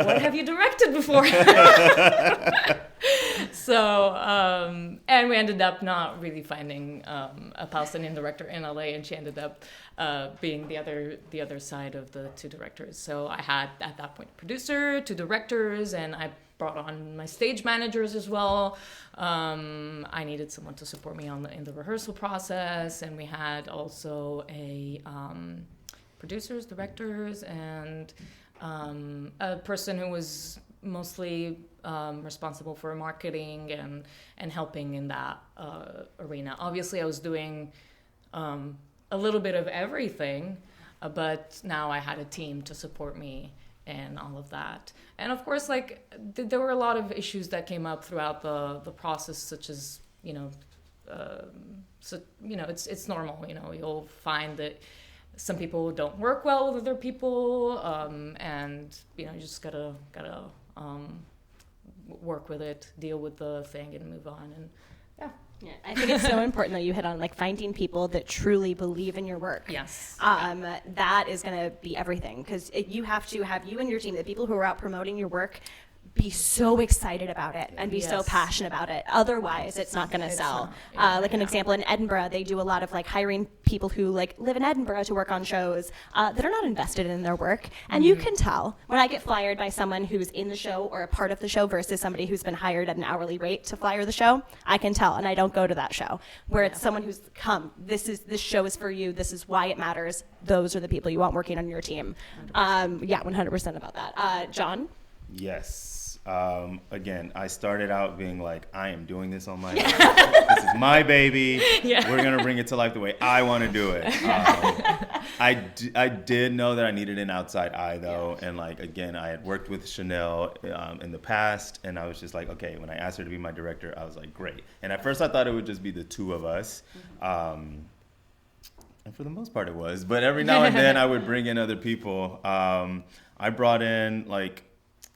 What have you directed before? So, and we ended up not really finding a Palestinian director in LA, and she ended up being the other side of the two directors. So I had, at that point, a producer, two directors, and I brought on my stage managers as well. I needed someone to support me in the rehearsal process, and we had also a producers, directors, and a person who was mostly responsible for marketing and helping in that arena. Obviously, I was doing a little bit of everything, but now I had a team to support me and all of that. And of course, like there were a lot of issues that came up throughout the process, such as it's normal. You'll find that some people don't work well with other people, and you just gotta work with it, deal with the thing, and move on. And yeah, I think it's so important that you hit on like finding people that truly believe in your work. Yes. That is going to be everything, because you have to have you and your team, the people who are out promoting your work, be so excited about it and be so passionate about it. Otherwise, it's not going to sell. Like an example, in Edinburgh, they do a lot of like hiring people who like live in Edinburgh to work on shows that are not invested in their work. And you can tell when I get flyed by someone who's in the show or a part of the show versus somebody who's been hired at an hourly rate to flyer the show. I can tell, and I don't go to that show. Where it's someone who's come, this show is for you. This is why it matters. Those are the people you want working on your team. 100% about that. John? Yes. Again, I started out being like, I am doing this on my own. This is my baby. Yeah. We're going to bring it to life the way I want to do it. I did know that I needed an outside eye, though. Yeah. And, like, again, I had worked with Chanel in the past. And I was just like, okay, when I asked her to be my director, I was like, great. And at first I thought it would just be the two of us. And for the most part, it was. But every now and then, I would bring in other people. I brought in, like,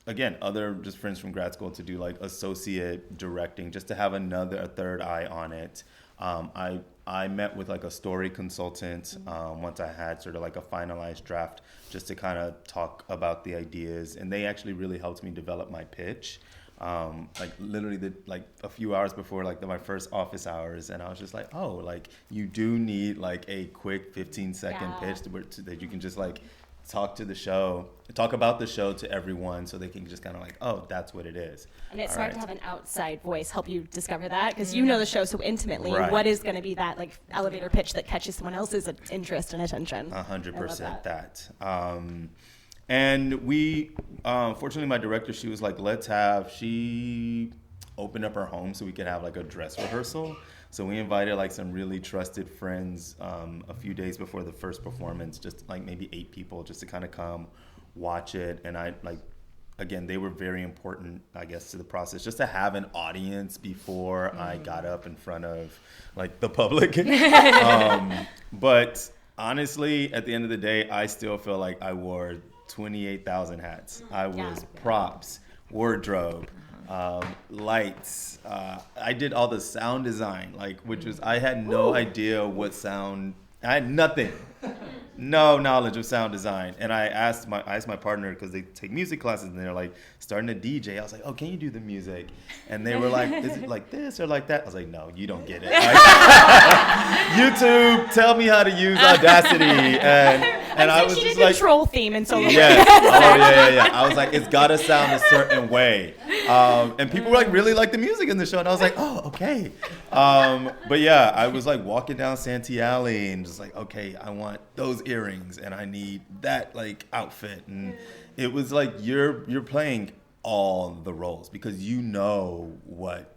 again, other just friends from grad school to do, like, associate directing, just to have a third eye on it. I met with, like, a story consultant once I had sort of, like, a finalized draft, just to kind of talk about the ideas. And they actually really helped me develop my pitch. Like literally like a few hours before like my first office hours, and I was just like, oh, like you do need like a quick 15-second pitch that you can just like talk about the show to everyone, so they can just kind of like, oh, that's what it is. And it's smart to have an outside voice help you discover that, because you know the show so intimately. Right. What is going to be that like elevator pitch that catches someone else's interest and attention? 100% that. And we, fortunately, my director, she was like, she opened up her home so we could have like a dress rehearsal. So we invited like some really trusted friends a few days before the first performance, just like maybe 8 people, just to kind of come watch it. And I like, again, they were very important, I guess, to the process, just to have an audience before I got up in front of like the public. But honestly, at the end of the day, I still feel like I wore 28,000 hats. I was props, wardrobe, lights. I did all the sound design, like, which was, I had no idea what sound, I had nothing. No knowledge of sound design. And I asked my partner, because they take music classes, and they're like starting to DJ. I was like, oh, can you do the music? And they were like, is it like this or like that? I was like, no, you don't get it. YouTube, tell me how to use Audacity. And I was just like, troll theme and so yes. Oh yeah. I was like, it's gotta sound a certain way. And people were like really like the music in the show, and I was like, oh, okay. But yeah, I was like walking down Santee Alley and just like, okay, I want those earrings and I need that like outfit. And it was like you're playing all the roles, because you know what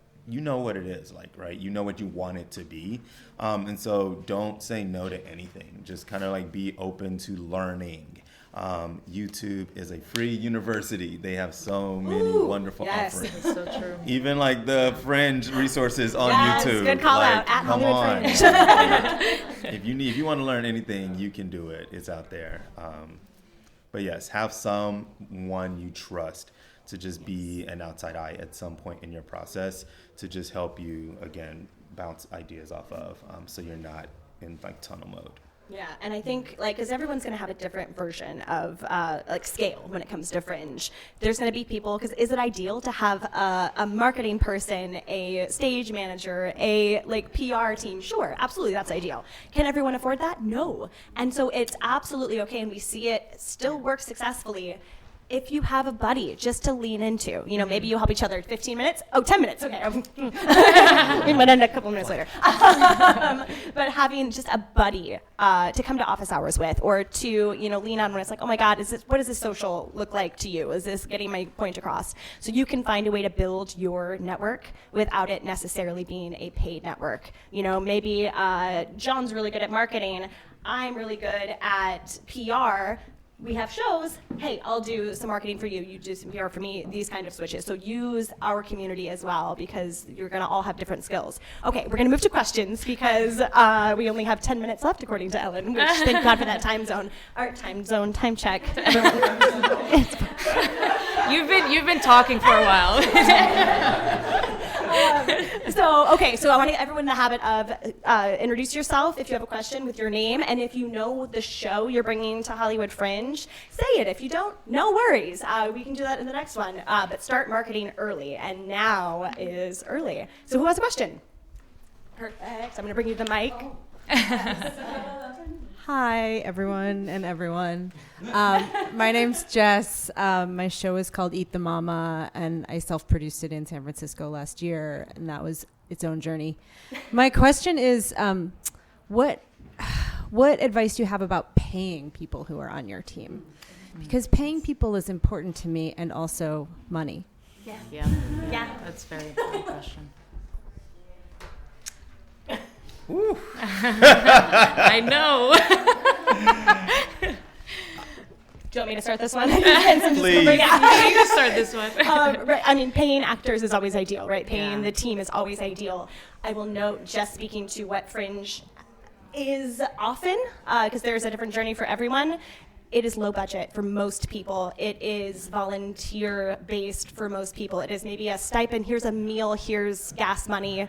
it is like, right? You know what you want it to be. And so don't say no to anything. Just kind of like be open to learning. YouTube is a free university. They have so many wonderful offerings. So true. Even like the Fringe resources on YouTube. Good call like, out. At come Hollywood on. Fringe. If you want to learn anything, you can do it. It's out there. But yes, have someone you trust to just be an outside eye at some point in your process, to just help you, again, bounce ideas off of, so you're not in like tunnel mode. Yeah, and I think, like, because everyone's going to have a different version of, like, scale when it comes to Fringe. There's going to be people, because is it ideal to have a marketing person, a stage manager, a, like, PR team? Sure, absolutely, that's ideal. Can everyone afford that? No. And so it's absolutely okay, and we see it still work successfully if you have a buddy just to lean into. You know, maybe you help each other 15 minutes. Oh, 10 minutes. Okay. We might end a couple minutes later. But having just a buddy to come to office hours with, or to, you know, lean on when it's like, oh my God, what does this social look like to you? Is this getting my point across? So you can find a way to build your network without it necessarily being a paid network. You know, maybe John's really good at marketing. I'm really good at PR. We have shows, hey, I'll do some marketing for you, you do some PR for me, these kind of switches. So use our community as well, because you're gonna all have different skills. Okay, we're gonna move to questions, because we only have 10 minutes left, according to Ellen, which thank God for that time zone. Our time zone, time check. You've been talking for a while. So I want to get everyone in the habit of introduce yourself if you have a question with your name, and if you know the show you're bringing to Hollywood Fringe, say it. If you don't, no worries. We can do that in the next one. But start marketing early, and now is early. So who has a question? Perfect. I'm going to bring you the mic. Hi, everyone and everyone. My name's Jess. My show is called Eat the Mama, and I self-produced it in San Francisco last year, and that was its own journey. My question is, what advice do you have about paying people who are on your team? Because paying people is important to me, and also money. Yeah. That's a very important question. Woo. I know. Do you want me to start this one? Please. You can start this one. Right, I mean, paying actors is always ideal, right? Paying the team is always ideal. I will note, just speaking to what Fringe is often, because there's a different journey for everyone, it is low budget for most people. It is volunteer based for most people. It is maybe a stipend, here's a meal, here's gas money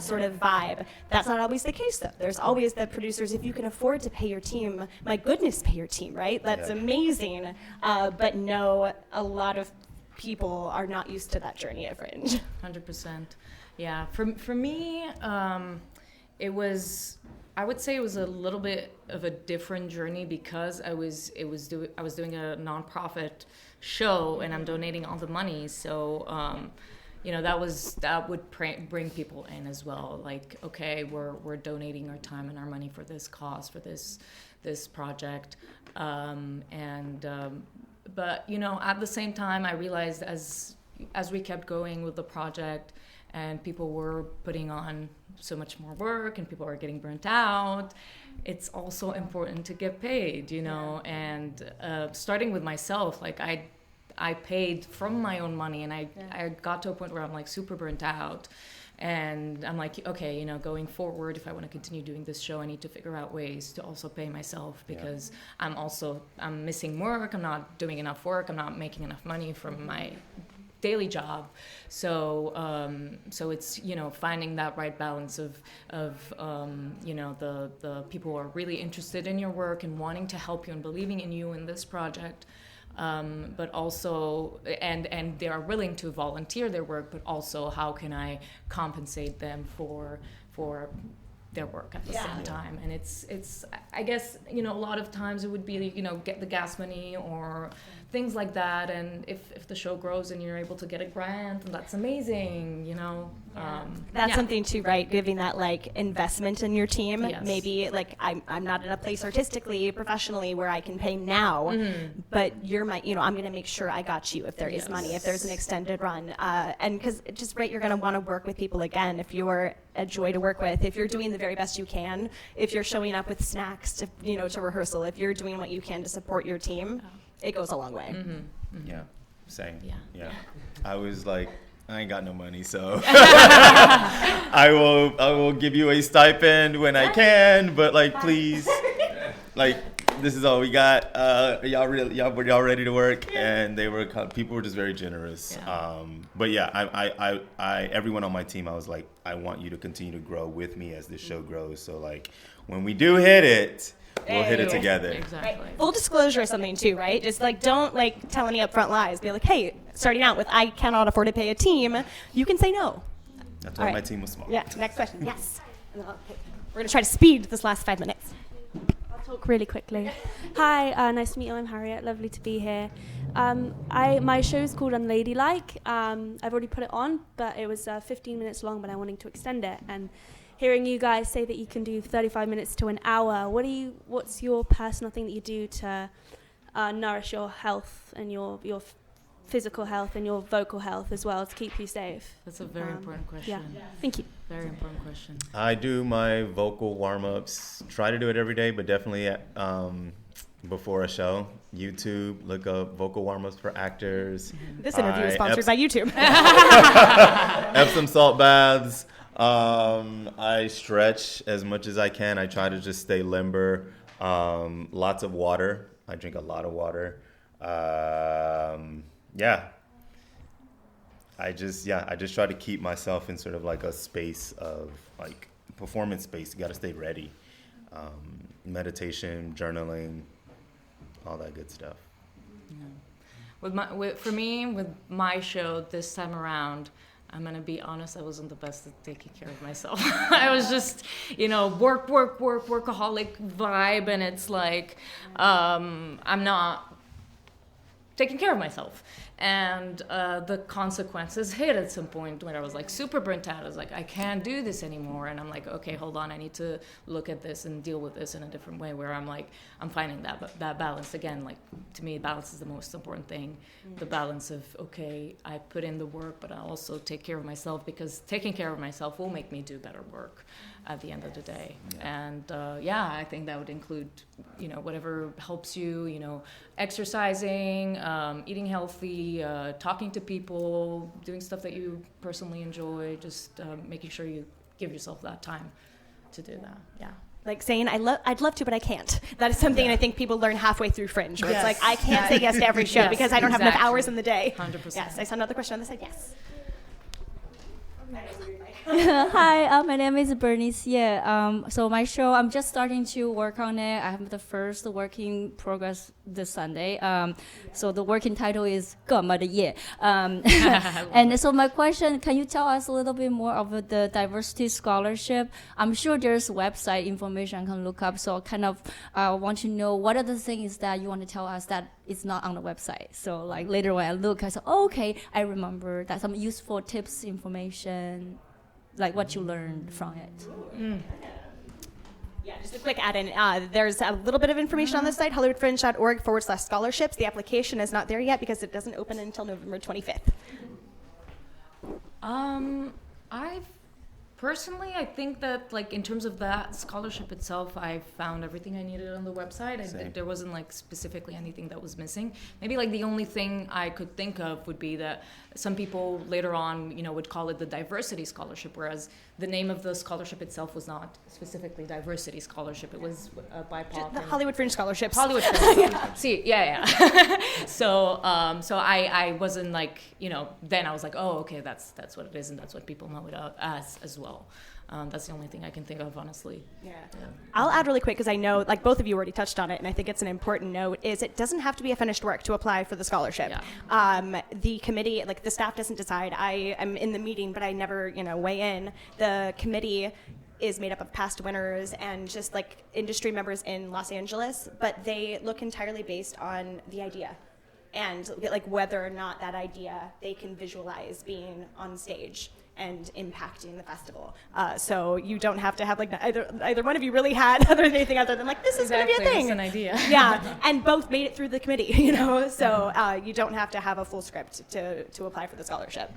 sort of vibe. That's not always the case though. There's always the producers, if you can afford to pay your team, my goodness, pay your team, right? That's amazing. But no, a lot of people are not used to that journey at Fringe. 100%. Yeah, for me, it was, I would say it was a little bit of a different journey because I was doing a nonprofit show and I'm donating all the money. So, that would bring people in as well. Like, okay, we're donating our time and our money for this cause, for this project. But at the same time, I realized as we kept going with the project and people were putting on so much more work and people are getting burnt out, it's also important to get paid, and starting with myself, like I paid from my own money and I got to a point where I'm like super burnt out. And I'm like, okay, going forward, if I want to continue doing this show, I need to figure out ways to also pay myself because I'm missing work. I'm not doing enough work. I'm not making enough money from my daily job. So it's, finding that right balance of the people who are really interested in your work and wanting to help you and believing in you in this project. But also, and they are willing to volunteer their work, but also how can I compensate them for their work at the same time? And it's I guess, a lot of times it would be, get the gas money or things like that. And if the show grows and you're able to get a grant, and that's amazing, That's something too, right? Giving that like investment in your team. Yes. Maybe like I'm not in a place artistically, professionally where I can pay now, but you're my, I'm going to make sure I got you if there is money, if there's an extended run, and because just you're going to want to work with people again if you're a joy to work with, if you're doing the very best you can, if you're showing up with snacks to to rehearsal, if you're doing what you can to support your team, it goes a long way. Yeah, same. Yeah. I was like, I ain't got no money, so I will give you a stipend when I can, but like please, like this is all we got. Y'all ready to work? And people were just very generous. But yeah, I everyone on my team, I was like, I want you to continue to grow with me as this show grows. So like when we do hit it, we'll hit it together. Exactly. Right. Full disclosure is something too, right? Just like don't like tell any upfront lies. Be like, hey, starting out with I cannot afford to pay a team, you can say no. That's why my team was small. Yeah. Next question. Yes. We're gonna try to speed this last 5 minutes. I'll talk really quickly. Hi, nice to meet you. I'm Harriet. Lovely to be here. My show's called Unladylike. I've already put it on, but it was 15 minutes long, but I'm wanting to extend it. And hearing you guys say that you can do 35 minutes to an hour, what's your personal thing that you do to nourish your health and your physical health and your vocal health as well to keep you safe? That's a very important question. Yeah, thank you. Very important question. I do my vocal warm-ups. Try to do it every day, but definitely before a show. YouTube, look up vocal warm-ups for actors. This interview is sponsored by YouTube. Epsom salt baths. I stretch as much as I can. I try to just stay limber. Lots of water. I drink a lot of water. I just try to keep myself in sort of like a space of like performance space. You got to stay ready. Meditation, journaling, all that good stuff. Yeah. For me, with my show this time around, I'm gonna be honest, I wasn't the best at taking care of myself. I was just, workaholic vibe, and it's like, I'm not taking care of myself. And the consequences hit at some point when I was like super burnt out. I was like, I can't do this anymore. And I'm like, okay, hold on. I need to look at this and deal with this in a different way, where I'm like, I'm finding that balance again. Like, to me, balance is the most important thing. The balance of, okay, I put in the work, but I also take care of myself, because taking care of myself will make me do better work at the end of the day. And I think that would include, whatever helps you, exercising, eating healthy, talking to people, doing stuff that you personally enjoy, just making sure you give yourself that time to do that. Yeah. like saying I'd love to, but I can't. That is something I think people learn halfway through Fringe, where it's like I can't say yes to every show because I don't have enough hours in the day. 100%. Yes, I saw another question on this side. Yes. Hi, my name is Bernice. So my show, I'm just starting to work on it. I have the first working progress this Sunday. So the working title is 干嘛的夜. And so my question, can you tell us a little bit more of the diversity scholarship? I'm sure there's website information I can look up. So kind of want to know what are the things that you want to tell us that it's not on the website. So like later when I look, I say, oh, okay, I remember that some useful tips, information, like what you learned from it. Yeah, just a quick add-in. There's a little bit of information on the site, hollywoodfringe.org/scholarships. The application is not there yet because it doesn't open until November 25th. I think that like in terms of that scholarship itself, I found everything I needed on the website. There wasn't like specifically anything that was missing. Maybe like the only thing I could think of would be that some people later on, would call it the diversity scholarship, whereas the name of the scholarship itself was not specifically diversity scholarship. It was BIPOC. The Hollywood Fringe scholarships. Hollywood Fringe. See, yeah. So I wasn't like, then I was like, oh, okay, that's what it is, and that's what people know it as well. That's the only thing I can think of, honestly. Yeah. I'll add really quick because I know, like both of you already touched on it, and I think it's an important note, is it doesn't have to be a finished work to apply for the scholarship. Yeah. The committee, like the staff doesn't decide. I am in the meeting, but I never, weigh in. The committee is made up of past winners and just like industry members in Los Angeles, but they look entirely based on the idea and like whether or not that idea they can visualize being on stage and impacting the festival. So you don't have to have like either one of you really had anything other than like this is going to be a thing. It's an idea. Yeah, and both made it through the committee, So you don't have to have a full script to apply for the scholarship.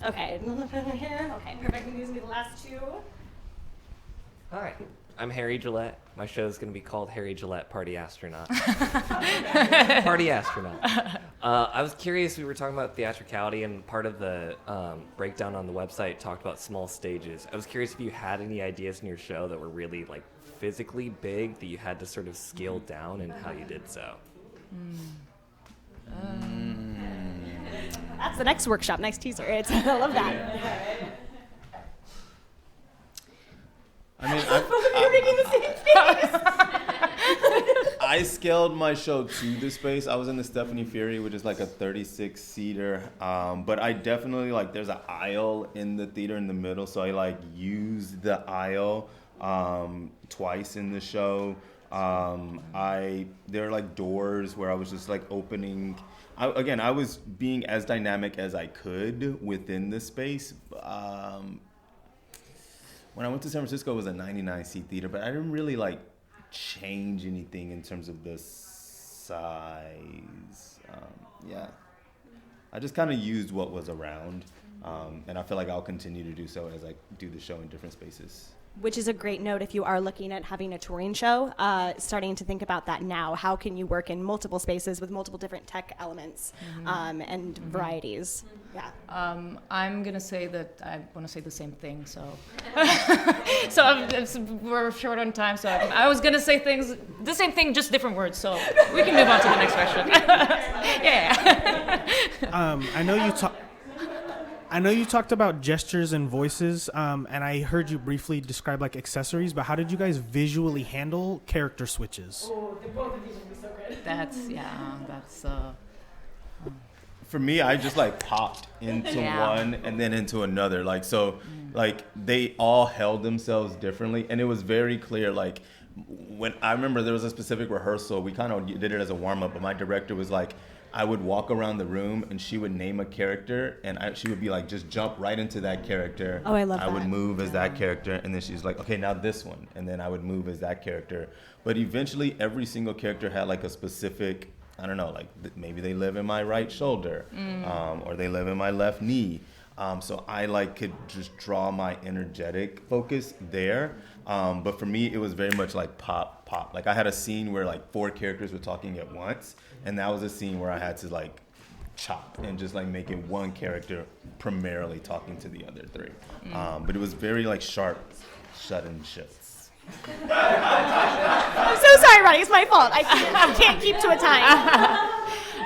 Okay. Okay, perfect. These will be the last two. Hi, I'm Harry Gillette. My show is going to be called Harry Gillette Party Astronaut. Party Astronaut. I was curious, we were talking about theatricality, and part of the breakdown on the website talked about small stages. I was curious if you had any ideas in your show that were really like physically big that you had to sort of scale down and how you did so. That's the next workshop, next teaser. I love that. I mean, You're making the same face. I scaled my show to the space. I was in the Stephanie Fury, which is like a 36-seater. But I definitely, like, there's an aisle in the theater in the middle, so I, like, used the aisle twice in the show. There are, like, doors where I was just, like, opening. I was being as dynamic as I could within the space. When I went to San Francisco, it was a 99-seat theater, but I didn't really like change anything in terms of the size. I just kind of used what was around, and I feel like I'll continue to do so as I do the show in different spaces. Which is a great note if you are looking at having a touring show, starting to think about that now. How can you work in multiple spaces with multiple different tech elements and varieties? Yeah. I'm going to say that I want to say the same thing, so. We're short on time, so I was going to say the same thing, just different words, so we can move on to the next question. Yeah. I know you talked about gestures and voices, and I heard you briefly describe like accessories, but how did you guys visually handle character switches? Oh, the both of these would be so good. That's For me, I just like popped into one and then into another. Like, so like they all held themselves differently. And it was very clear, like when I remember there was a specific rehearsal, we kind of did it as a warm up, but my director was like, I would walk around the room and she would name a character and she would be like, just jump right into that character. Oh, I love that. I would move as that character and then she's like, okay, now this one. And then I would move as that character. But eventually every single character had like a specific, I don't know, like maybe they live in my right shoulder or they live in my left knee. So I like could just draw my energetic focus there. But for me, it was very much like pop. Like I had a scene where like 4 characters were talking at once. And that was a scene where I had to like chop and just like make it one character primarily talking to the other 3. But it was very like sharp, shut and shifts. I'm so sorry, Ronnie. It's my fault. I can't keep to a time.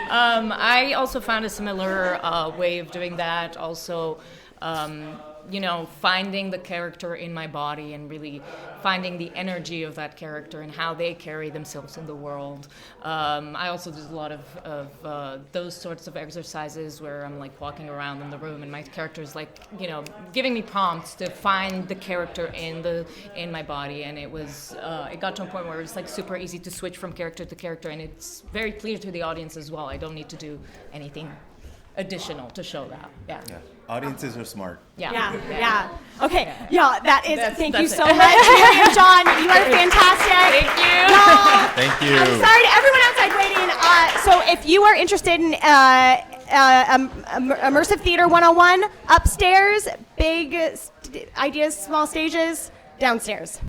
I also found a similar way of doing that. Also, finding the character in my body and really finding the energy of that character and how they carry themselves in the world. I also did a lot of those sorts of exercises where I'm like walking around in the room and my character's like, giving me prompts to find the character in my body. And it got to a point where it's like super easy to switch from character to character, and it's very clear to the audience as well. I don't need to do anything additional to show that. Yeah. Audiences are smart. Yeah. Okay. Yeah, that is. Thank you that's so it. much, Myriam, John. You are fantastic. Thank you. Y'all, Thank you. I'm sorry to everyone outside waiting. So if you are interested in immersive theater 101, upstairs, big ideas, small stages, downstairs.